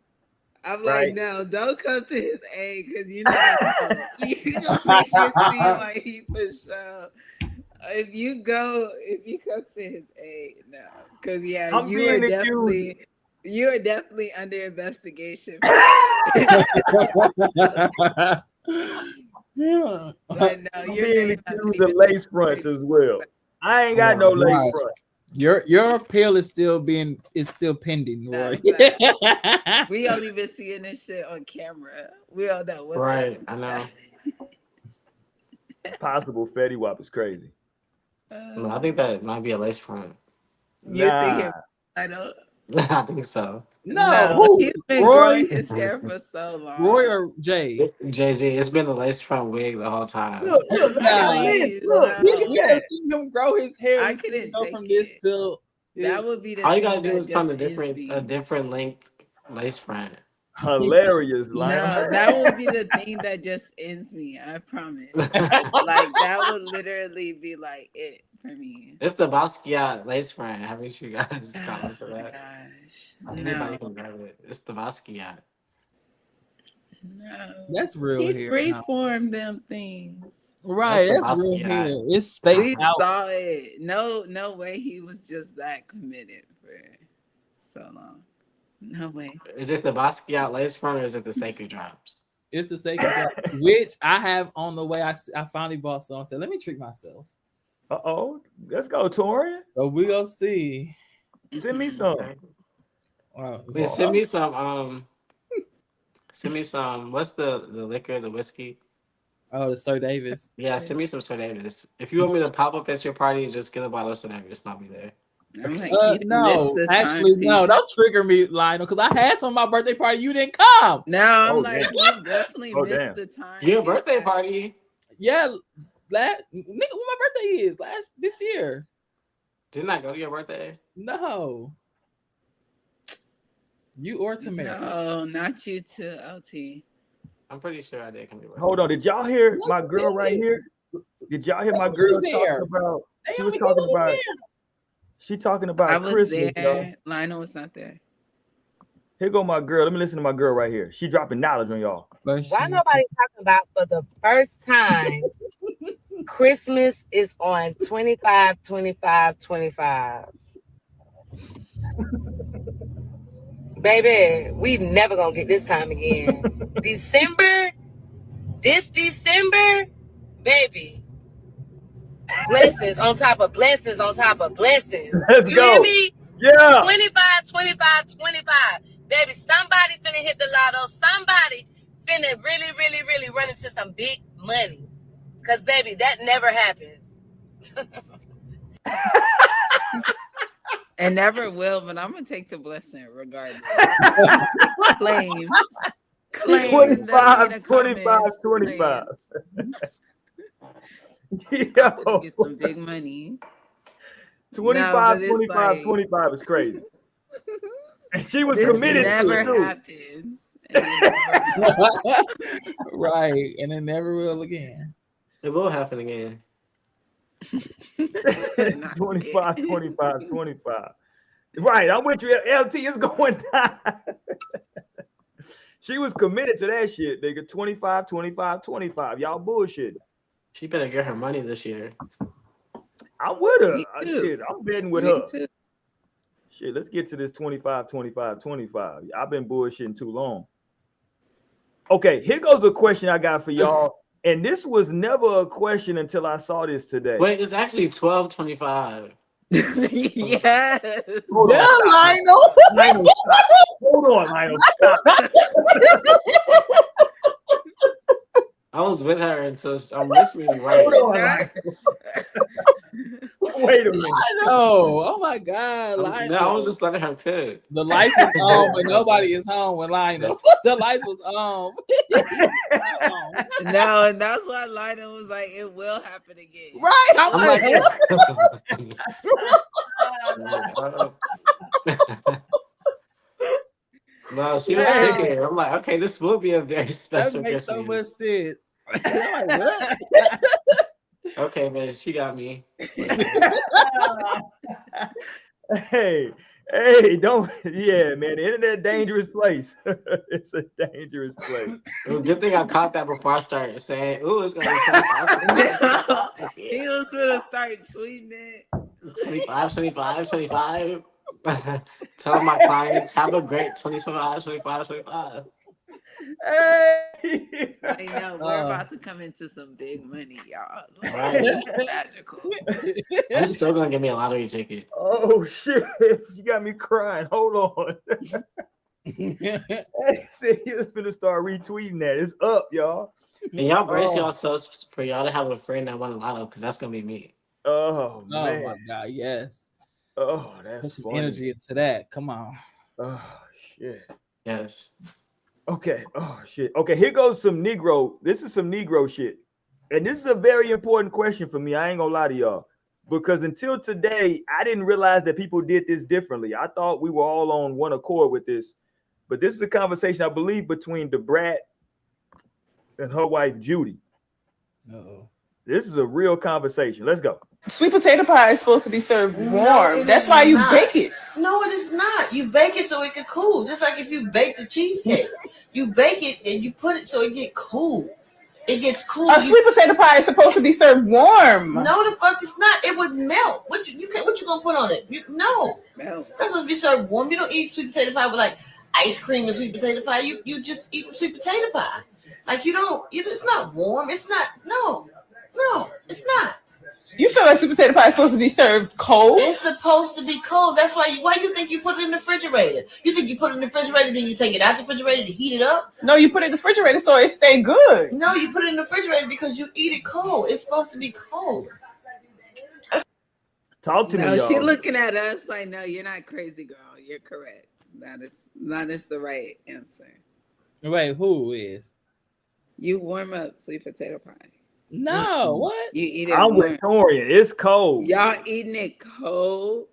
I'm right? like, no, don't come to his aid because you're not gonna make it seem like he for sure. If you come to his aid, no, because you are definitely under investigation. Yeah. But no, I'm you're being accused of lace fronts as well. I ain't got no lace front. Your appeal is still pending, Roy. We only been seeing this shit on camera. We all know what. Right, I know. Possible Fetty Wap is crazy. No, I think that might be a lace front. You think I don't? I think so. No, he's been growing his hair for so long. Roy or Jay? Jay-Z, it's been the lace front wig the whole time. Look, we have seen him grow his hair. I couldn't go take from this it. till That would be the all you thing gotta do that is find a just different length lace front. Hilarious, No, that would be the thing that just ends me. I promise. Like that would literally be like it for me. It's the Basquiat lace front. Haven't you guys gone into that? Gosh, Anybody can grab it. It's the Basquiat. No, that's real he hair. Freeformed them things. Right, that's real hair. It's spaced We out. saw it. No way he was just that committed for so long. No way. Is it the Basquiat lace front or is it the Sacred Drops? It's the Sacred Drops, which I have on the way. I finally bought some. I said, let me treat myself. Let's go, Torian. So we gonna see. Send me some. Please send me some. Send me some. What's the liquor? The whiskey? Oh, the Sir Davis. Yeah, send me some Sir Davis. If you want me to pop up at your party, just get a bottle of Sir Davis. I'll be there. I'm like, no, actually, no. Don't trigger me, Lionel, because I had some of my birthday party. You didn't come. No, I'm like, you definitely missed the time. Your birthday party? Yeah, nigga, who my birthday is this year. Didn't I go to your birthday? No. You or Tamara? No, not you too, LT. I'm pretty sure I did come to your birthday. Hold on, did y'all hear my girl right here? Did y'all hear my girl talking about? She was talking about. She talking about. I was Christmas, there. Lionel was not there. Here go my girl. Let me listen to my girl right here. She dropping knowledge on y'all. Why nobody talking about for the first time Christmas is on 25, 25, 25. Baby, we never gonna get this time again. This December, baby. Blessings on top of blessings on top of blessings. Let's you go. Hear me? Yeah. 25, 25, 25. Baby, somebody finna hit the lotto. Somebody finna really, really, really run into some big money. Because, baby, that never happens. And never will, but I'm going to take the blessing regardless. Claims. 25, 25, 25. Yo. Get some big money. 25, 25, 25 is crazy. And she was committed to it. Never happens. Right. And it never will again. It will happen again. 25, 25, 25. Right, I'm with you. LT is going down. She was committed to that shit, nigga. 25, 25, 25. Y'all bullshit. She better get her money this year. I'm with her. Me too. Shit, I'm betting with Me her. too. Shit, let's get to this 25, 25, 25. I've been bullshitting too long. Okay, here goes a question I got for y'all. And this was never a question until I saw this today. Wait, it's actually 12.25. Yes. Hold on, Damn, stop. Lionel. Lionel, stop. Hold on, Lionel, stop. I was with her until I'm listening right. Hold on, Lionel. Wait a minute. Oh my God, Lionel. No, I was just letting her cook. The lights was on, but nobody is home with Lionel. The lights was on. No, and that's why Lionel was like, it will happen again. Right. I'm like, no, she was thinking. I'm like, okay, this will be a very special that makes so much Christmas. sense. I'm like, what? Okay, man, she got me. Hey, don't. Yeah, man, the internet dangerous place. It's a dangerous place. It was a good thing I caught that before I started saying, "Ooh, it's gonna be 25." He was gonna start tweeting it. 25, 25, 25. Tell my clients, have a great 25, 25, 25. Hey. I know we're about to come into some big money, y'all. Like, Right. it's magical. I'm still gonna give me a lottery ticket. Oh shit! You got me crying. Hold on. Hey, see, he's gonna start retweeting that. It's up, y'all. And y'all brace yourselves for y'all to have a friend that won a lotto, because that's gonna be me. Oh man. Oh my God, yes. Oh, that's Put some funny. energy into that. Come on. Oh shit. Yes. Okay. Oh shit. Okay, here goes some Negro. This is some Negro shit. And this is a very important question for me. I ain't gonna lie to y'all. Because until today, I didn't realize that people did this differently. I thought we were all on one accord with this. But this is a conversation, I believe, between DeBrat and her wife, Judy. Uh-oh. This is a real conversation. Let's go. Sweet potato pie is supposed to be served warm. That's why you bake it. No, it is not. You bake it so it can cool. Just like if you bake the cheesecake. You bake it and you put it so it get cool. It gets cool. A sweet potato pie is supposed to be served warm. No, the fuck it's not. It would melt. What you gonna put on it? No. That's supposed to be served warm. You don't eat sweet potato pie with like ice cream and sweet potato pie. You just eat the sweet potato pie. Like it's not warm. It's not. No, it's not. You feel like sweet potato pie is supposed to be served cold? It's supposed to be cold. That's why you think you put it in the refrigerator? You think you put it in the refrigerator, then you take it out the refrigerator to heat it up? No, you put it in the refrigerator so it stay good. No, you put it in the refrigerator because you eat it cold. It's supposed to be cold. Talk to me, No, y'all. she looking at us like, no, you're not crazy, girl. You're correct. That is the right answer. Wait, who is? You warm up sweet potato pie. No, what? You eat it I'm warm. with Torian. It's cold. Y'all eating it cold?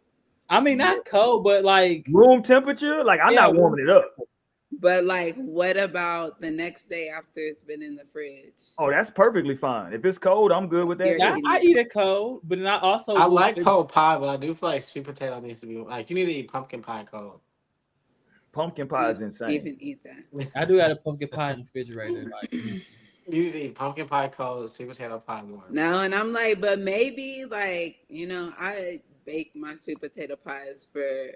I mean, not cold, but like room temperature. Like I'm not warming it up. But like, what about the next day after it's been in the fridge? Oh, that's perfectly fine. If it's cold, I'm good with that. Yeah, I eat it cold, but then I also I like cold pie, but I do feel like sweet potato needs to be like you need to eat pumpkin pie cold. Pumpkin pie is insane. Even eat that. I do have a pumpkin pie in the refrigerator. Like you need to eat pumpkin pie cold, sweet potato pie warm. No, and I'm like, but maybe like, I bake my sweet potato pies for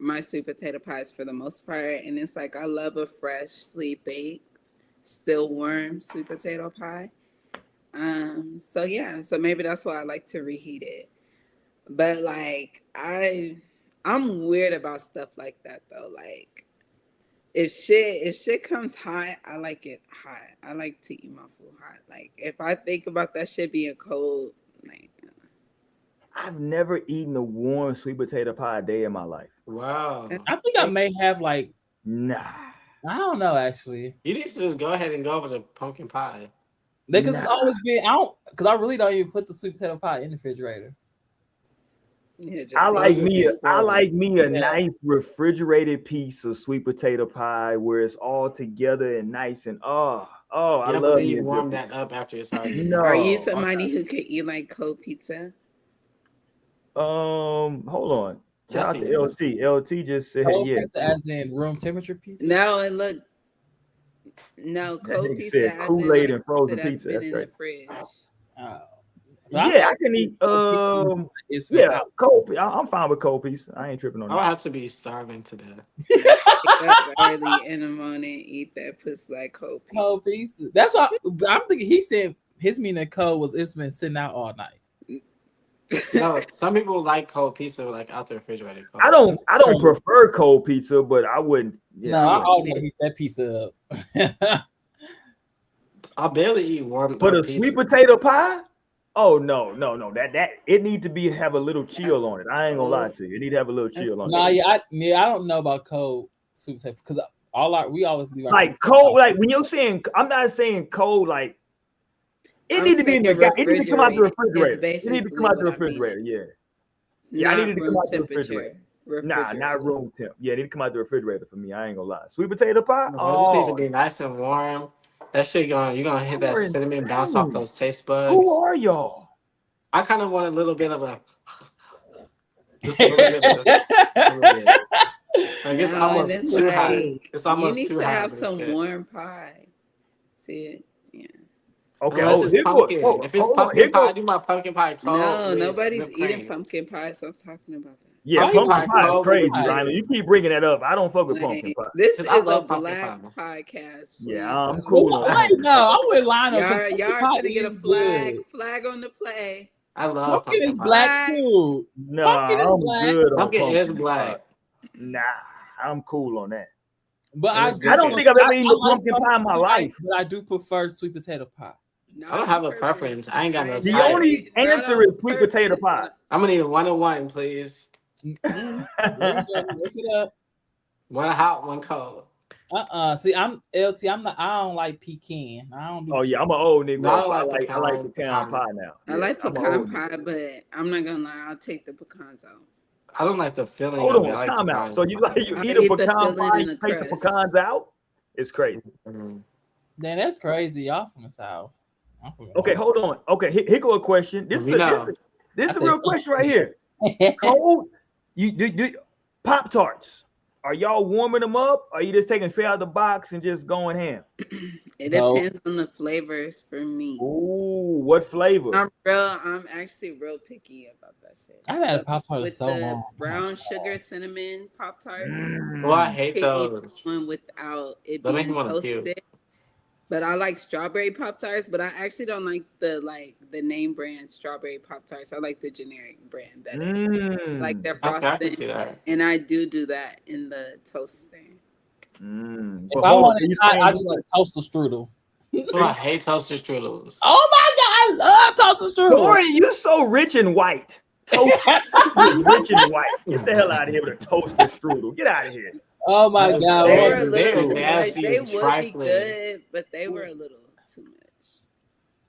the most part, and it's like I love a freshly baked, still warm sweet potato pie. So maybe that's why I like to reheat it. But like I'm weird about stuff like that though. Like if shit comes hot, I like it hot. I like to eat my food hot. Like if I think about that shit being cold, like I've never eaten a warm sweet potato pie a day in my life. Wow. I think I may have like nah. I don't know actually. You need to just go ahead and go over the pumpkin pie. Because it's always been I really don't even put the sweet potato pie in the refrigerator. Yeah, I like me a nice refrigerated piece of sweet potato pie where it's all together and nice and I love but then you warm that up after it's hot. No. Are you somebody who could eat like cold pizza? Hold on. Shout out to LT. LT just said, Cold yeah. pizza as in room temperature pizza? No, and look, cold pizza said as Kool-Aid in and frozen that's pizza. been That's in right. the fridge. Yeah, I can eat. Yeah, cold. I'm fine with cold pizza. I ain't tripping on I'll that. have to be starving to death. Wake up early in the morning, eat that pussy like cold pizza. Cold pizza. That's why I'm thinking. He said his meaning of cold was it's been sitting out all night. No, some people like cold pizza like out the refrigerator. Cold. I don't prefer cold pizza, but I wouldn't. Yeah, I always want to heat that pizza up. I barely eat warm. But a pizza. sweet potato pie? Oh no. That it need to have a little chill on it. I ain't gonna lie to you. It need to have a little chill on it. I don't know about cold sweet potato because we always leave our like cold. Like when you're saying, I'm not saying cold. Like it need to be in the. It need to come out the refrigerator. It need to come out the refrigerator. Yeah. I needed to come out the refrigerator. Nah, not room temp. Yeah, it need to come out the refrigerator for me. I ain't gonna lie. Sweet potato pie. Just needs to be nice and warm. That shit you're gonna hit that cinnamon bounce off those taste buds. Who are y'all? I kind of want a little bit of just a little bit. I guess almost too high. It's almost you need too to high. have some warm pie. See it? Yeah. Okay. If it's pumpkin pie, I do my pumpkin pie cold. No, nobody's eating pumpkin pie. Stop talking about that. Yeah, pumpkin pie is crazy, Lionel. You keep bringing that up. I don't fuck with pumpkin pie. This is a black podcast. Yeah, I'm cool. No, I'm with Lionel. Y'all gonna get a flag on the play. I love pumpkin is black too. No, I'm good on pumpkin is black. Nah, I'm cool on that. But I don't think I've ever eaten a pumpkin pie in my life. But I do prefer sweet potato pie. I don't have a preference. I ain't got no. The only answer is sweet potato pie. I'm gonna need 1 and 1, please. Look it up. One hot, one cold. See, I'm LT. I don't like pecan. I don't do. Oh yeah, I'm an old nigga. No, I like pecan pie now. I like pecan pie, but I'm not gonna lie. I'll take the pecans out. I don't like the feeling. Hold on, time out. So you eat a pecan pie, you take the pecans out? It's crazy. Man, that's crazy. Y'all from the South. Okay, hold on. Okay, here go a question. This is a real question right here. Cold, you Pop-Tarts. Are y'all warming them up? Or are you just taking straight out of the box and just going ham? It depends on the flavors for me. Ooh, what flavor? I'm actually real picky about that shit. I've had a Pop-Tart with so the long. brown sugar cinnamon Pop-Tarts. Well, I hate those. One without it Don't make being me wanna toasted. puke. But I like strawberry Pop-Tarts, but I actually don't like the name brand strawberry Pop-Tarts. I like the generic brand better. Like their frosting. And I do that in the toaster. If I want it, I just like toaster strudel. Oh, I hate toaster strudels. Oh my god, I love toaster strudel. Corey, you so rich and white. Toaster is rich and white. Get the hell out of here with a toaster strudel. Get out of here. Oh my god, they were a little too much. They would be good, but they were a little too much.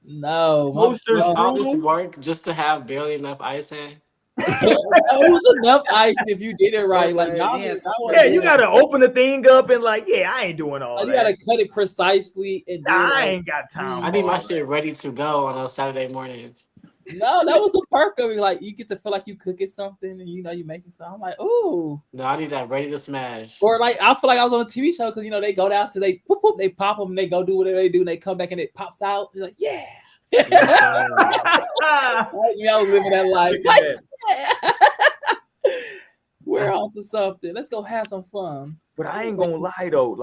No, all this work just to have barely enough ice in. It was enough ice if you did it right. Like you gotta open the thing up and I ain't doing all that. You gotta cut it precisely. And I ain't got time. I need my shit ready to go on those Saturday mornings. No, that was a perk of it. Like you get to feel like you cooking something and you making something. I'm like, ooh. No, I need that ready to smash. Or I feel like I was on a TV show because they go down, so they poop, they pop them, and they go do whatever they do, and they come back and it pops out. You're like, yeah. I was living that life. We're on to something. Let's go have some fun. But I ain't gonna lie though,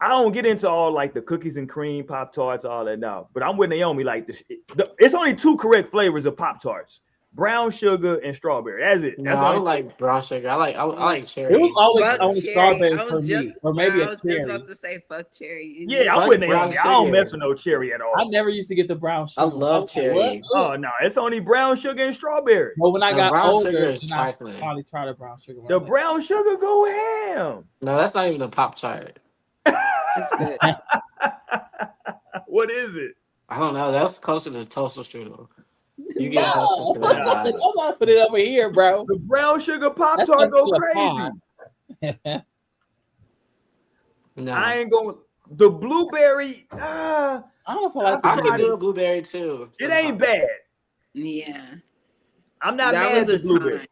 I don't get into all the cookies and cream Pop-Tarts, all that now. But I'm with Naomi. It's only 2 correct flavors of Pop-Tarts: brown sugar and strawberry. That's it. No, I don't like brown sugar. I like cherry. It was always only strawberry for me, or maybe a cherry. I was just about to say fuck cherry. Yeah, I'm with Naomi. I don't mess with no cherry at all. I never used to get the brown sugar. I love cherry. Oh no, it's only brown sugar and strawberry. But when I got older, I finally tried the brown sugar. The brown sugar go ham. No, that's not even a Pop-Tart. It's good. What is it? I don't know. That's closer to toaster strudel. You get closer to that. I'm gonna put it over here, bro. The brown sugar Pop-Tart go crazy. No, I ain't going. The blueberry. I don't feel like I can do a blueberry too. It ain't bad. Yeah, I'm not mad at the blueberry.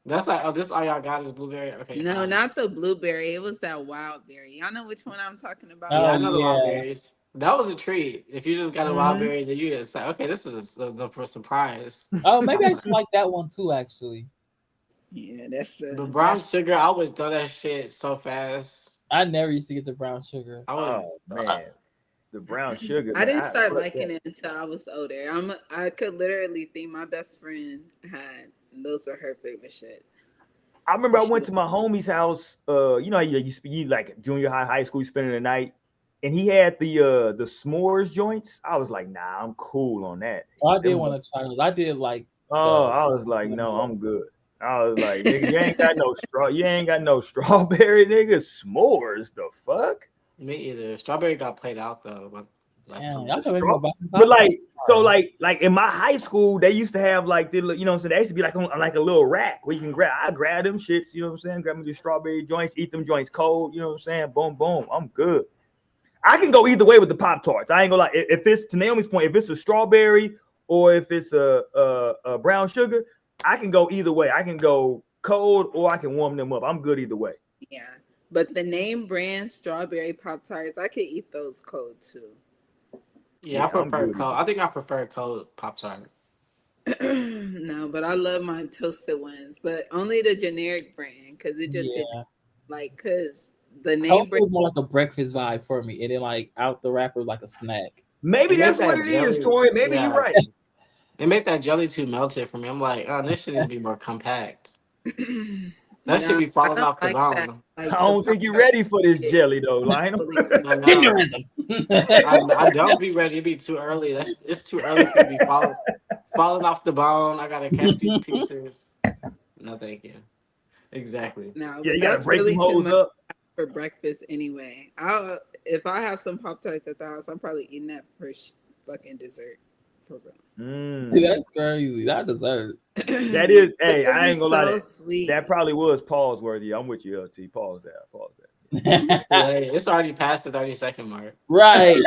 That's like, oh, this all y'all got is blueberry? Okay. No, fine. not the blueberry. It was that wild berry. Y'all know which one I'm talking about? Yeah, I know the wild berries. That was a treat. If you just got a wild berry, then you just say, okay, this is a surprise. Oh, maybe I just like that one too, actually. Yeah, that's the brown sugar. I would throw that shit so fast. I never used to get the brown sugar. Oh man, the brown sugar. I Man, didn't start liking that. it until I was older. I could literally think my best friend had those were her favorite shit. I remember I went to my homie's house. You know, you like junior high school, you spending the night, and he had the s'mores joints. I was like, nah, I'm cool on that. Oh, I did want to try those. I did like. I was like, no, I'm good. I was like, nigga, you ain't got no you ain't got no strawberry, nigga. S'mores, the fuck? Me either. Strawberry got played out though, but but like, so like in my high school, they used to have like the, you know what I'm saying, they used to be like on like a little rack where you can grab them shits, you know what I'm saying? Grab me the strawberry joints, eat them joints cold, you know what I'm saying? Boom, boom, I'm good. I can go either way with the Pop-Tarts. I ain't gonna lie. If it's, to Naomi's point, if it's a strawberry or if it's a brown sugar, I can go either way. I can go cold or I can warm them up. I'm good either way. Yeah, but the name brand strawberry Pop-Tarts, I could eat those cold too. Yeah, I prefer cold. I think I prefer cold Pop-Tart. No, but I love my toasted ones, but only the generic brand because it just because the name toasted is more like a breakfast vibe for me, and then like out the wrapper like a snack. Maybe that's what it is, Tori. Maybe you're right. They make that jelly too melted for me. I'm like, oh, this shit needs to be more compact. That should be falling off the bone. I don't think you're ready for this jelly though, Lionel. I don't be ready. It'd be too early. It's too early for me to be falling off the bone. I gotta catch these pieces. No, thank you. Exactly. No, yeah, you that's gotta break really them hoes up for breakfast anyway. If I have some Pop-Tarts at the house, I'm probably eating that for fucking dessert. For real. That's crazy. That dessert. That is, hey, I ain't gonna lie. Sweet. That probably was pause worthy. I'm with you, LT. Pause that. It's already past the 30-second mark. Right.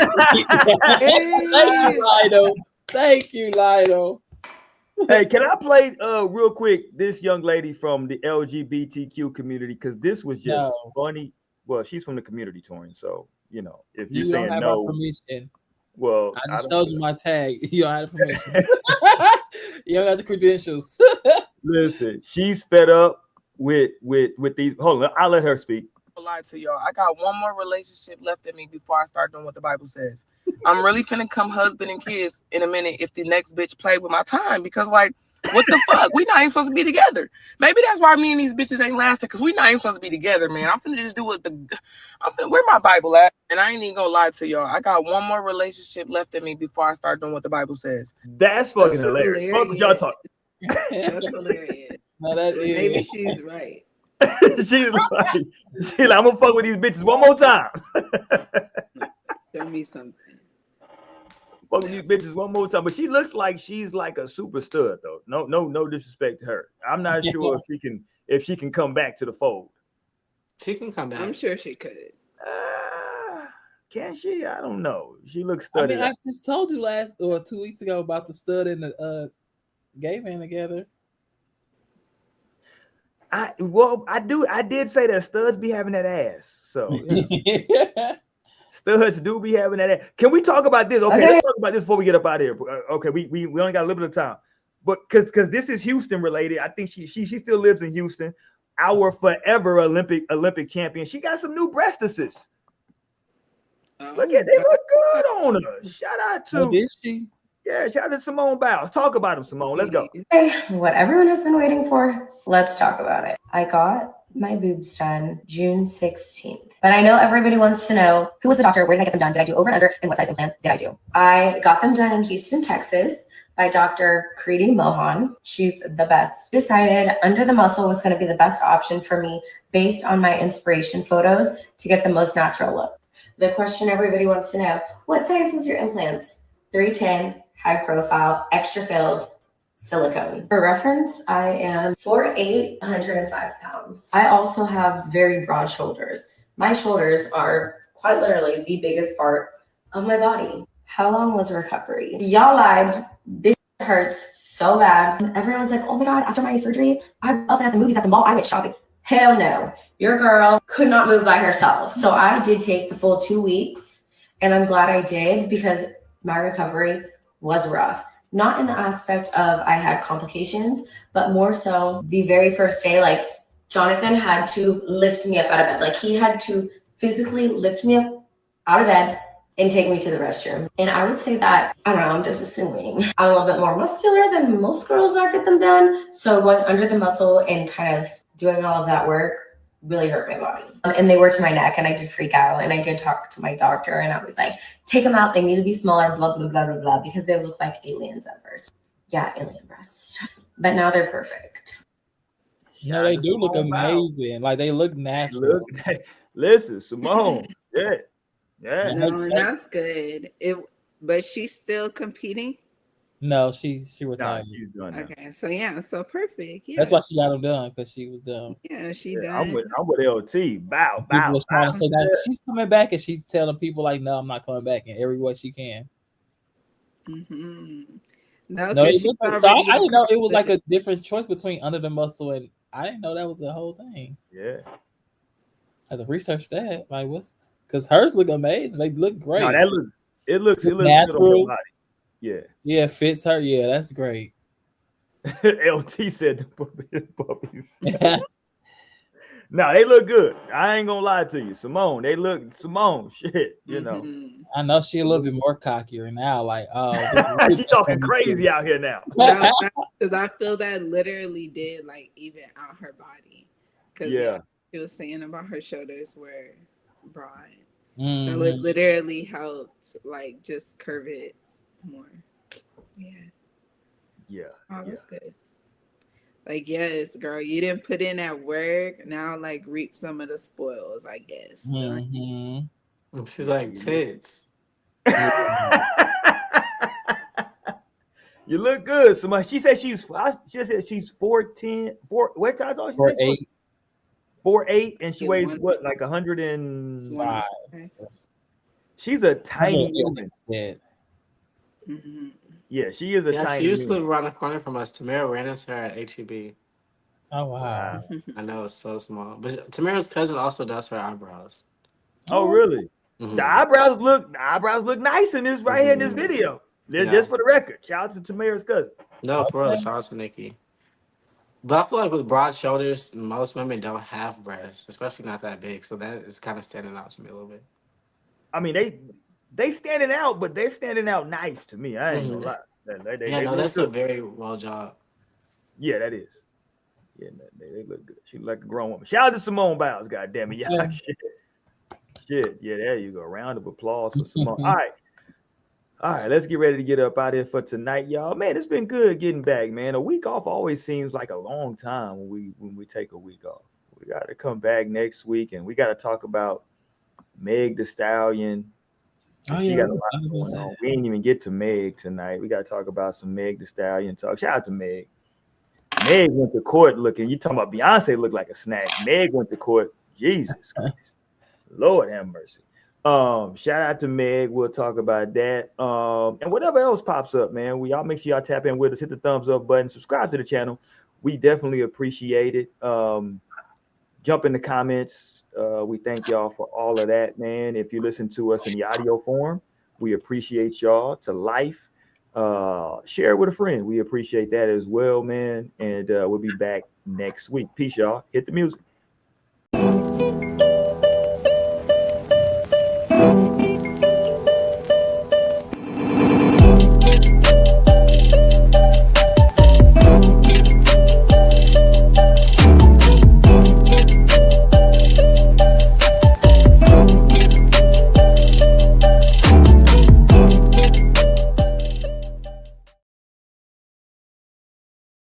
Thank you, Lido. Hey, can I play real quick this young lady from the LGBTQ community? Because this was just funny. Well, she's from the community, touring, so you know, if you're saying don't have no, our permission. Well, I just showed you my tag. You don't have the permission. You don't got the credentials. Listen, she's fed up with these. Hold on, I'll let her speak. Lie to y'all. I got one more relationship left in me before I start doing what the Bible says. I'm really finna come husband and kids in a minute if the next bitch play with my time, because like, what the fuck? We not even supposed to be together. Maybe that's why me and these bitches ain't lasting, because we not even supposed to be together, man. I'm finna just do what where my Bible at? And I ain't even gonna lie to y'all. I got one more relationship left in me before I start doing what the Bible says. That's fucking hilarious. Fuck y'all talk. That's hilarious. No, that is. Maybe she's right. She's like, I'm gonna fuck with these bitches one more time. Show me something. Fuck with these bitches one more time. But she looks like she's like a super stud though. No disrespect to her. I'm not sure if she can come back to the fold. She can come back. I'm sure she could. Can she? I don't know. She looks studded. I just told you 2 weeks ago about the stud and the gay man together. I did say that studs be having that ass. So you know. Studs do be having that ass. Can we talk about this? Okay, let's talk about this before we get up out of here. Okay, we only got a little bit of time. But because this is Houston related, I think she still lives in Houston. Our forever Olympic champion. She got some new breastises. Look at, they look good on her. Shout out to did she? Yeah, shout out to Simone Biles. Talk about him, Simone. Let's go. Hey, what everyone has been waiting for, let's talk about it. I got my boobs done June 16th. But I know everybody wants to know, who was the doctor? Where did I get them done? Did I do over and under? And what size implants did I do? I got them done in Houston, Texas by Dr. Kriti Mohan. She's the best. Decided under the muscle was going to be the best option for me based on my inspiration photos to get the most natural look. The question everybody wants to know, what size was your implants? 310, high profile, extra filled, silicone. For reference, I am 4'8", 105 pounds. I also have very broad shoulders. My shoulders are quite literally the biggest part of my body. How long was recovery? Y'all lied. hurts so bad. Everyone was like, oh my God, after my surgery, I'm up at the movies at the mall. I went shopping. Hell no. Your girl could not move by herself. So I did take the full 2 weeks, and I'm glad I did because my recovery was rough. Not in the aspect of I had complications, but more so the very first day, like Jonathan had to lift me up out of bed. Like he had to physically lift me up out of bed and take me to the restroom. And I would say that, I don't know, I'm just assuming I'm a little bit more muscular than most girls that get them done. So going under the muscle and kind of doing all of that work really hurt my body. And they were to my neck, and I did freak out, and I did talk to my doctor, and I was like, take them out, they need to be smaller, blah, blah, blah, blah, blah, because they look like aliens at first. Yeah, alien breasts. But now they're perfect. No, they do look amazing. Like they look natural. Listen, Simone. Yeah. Yeah. No, that's good. But she's still competing? No, she retired. Nah, she's done now. Okay, so yeah, so perfect. Yeah. That's why she got them done, because she was done. Yeah, she done. I'm with LT. Bow. People was trying to say that she's coming back, and she telling people like, no, I'm not coming back in every way she can. Mm-hmm. No, so I didn't know it was like a different choice between under the muscle, and I didn't know that was the whole thing. Yeah. I had to research that. Like, what's because hers look amazing. They look great. No, it looks natural. Good on her body. Yeah. Yeah, fits her. Yeah, that's great. LT said the puppies. No, they look good. I ain't gonna lie to you, Simone. They look Simone. Shit, you know. I know she a little bit more cockier now. Like, she talking crazy out here now. Because I feel that literally did like even out her body. Because she was saying about her shoulders were broad, so it literally helped like just curve it more. Yeah. Oh, that's good. Like, yes, girl, you didn't put in that work. Now, like, reap some of the spoils, I guess. Mm-hmm. She's like, tits. You look good. So she said she's 4'10". What size are she? 4'8", and she weighs what, like 105. She's a tiny woman. Yeah, she is a tiny. She used to live around the corner from us. Tamara ran into her at HEB. Oh wow! I know, it's so small. But Tamara's cousin also does her eyebrows. Oh really? Mm-hmm. The eyebrows look nice in this right here in this video. Just for the record, shout out to Tamara's cousin. No, for real, shout out to Nikki. But I feel like with broad shoulders, most women don't have breasts, especially not that big. So that is kind of standing out to me a little bit. I mean, they standing out, but they're standing out nice to me. I ain't gonna lie. That's a very well job. Yeah, that is. Yeah, they look good. She look like a grown woman. Shout out to Simone Biles, goddamn it. Yeah, shit. Yeah, there you go. Round of applause for Simone. All right, let's get ready to get up out here for tonight, y'all. Man, it's been good getting back, man. A week off always seems like a long time when we take a week off. We got to come back next week, and we got to talk about Meg Thee Stallion. She got a lot going on. We didn't even get to Meg tonight. We got to talk about some Meg Thee Stallion talk. Shout out to Meg. Meg went to court looking. You talking about Beyonce looked like a snack. Meg went to court. Jesus Christ. Lord have mercy. Shout out to Meg. We'll talk about that. And whatever else pops up, man. Y'all make sure y'all tap in with us. Hit the thumbs up button. Subscribe to the channel. We definitely appreciate it. Jump in the comments. We thank y'all for all of that, man. If you listen to us in the audio form, we appreciate y'all. To life. Share it with a friend. We appreciate that as well, man. And we'll be back next week. Peace, y'all. Hit the music.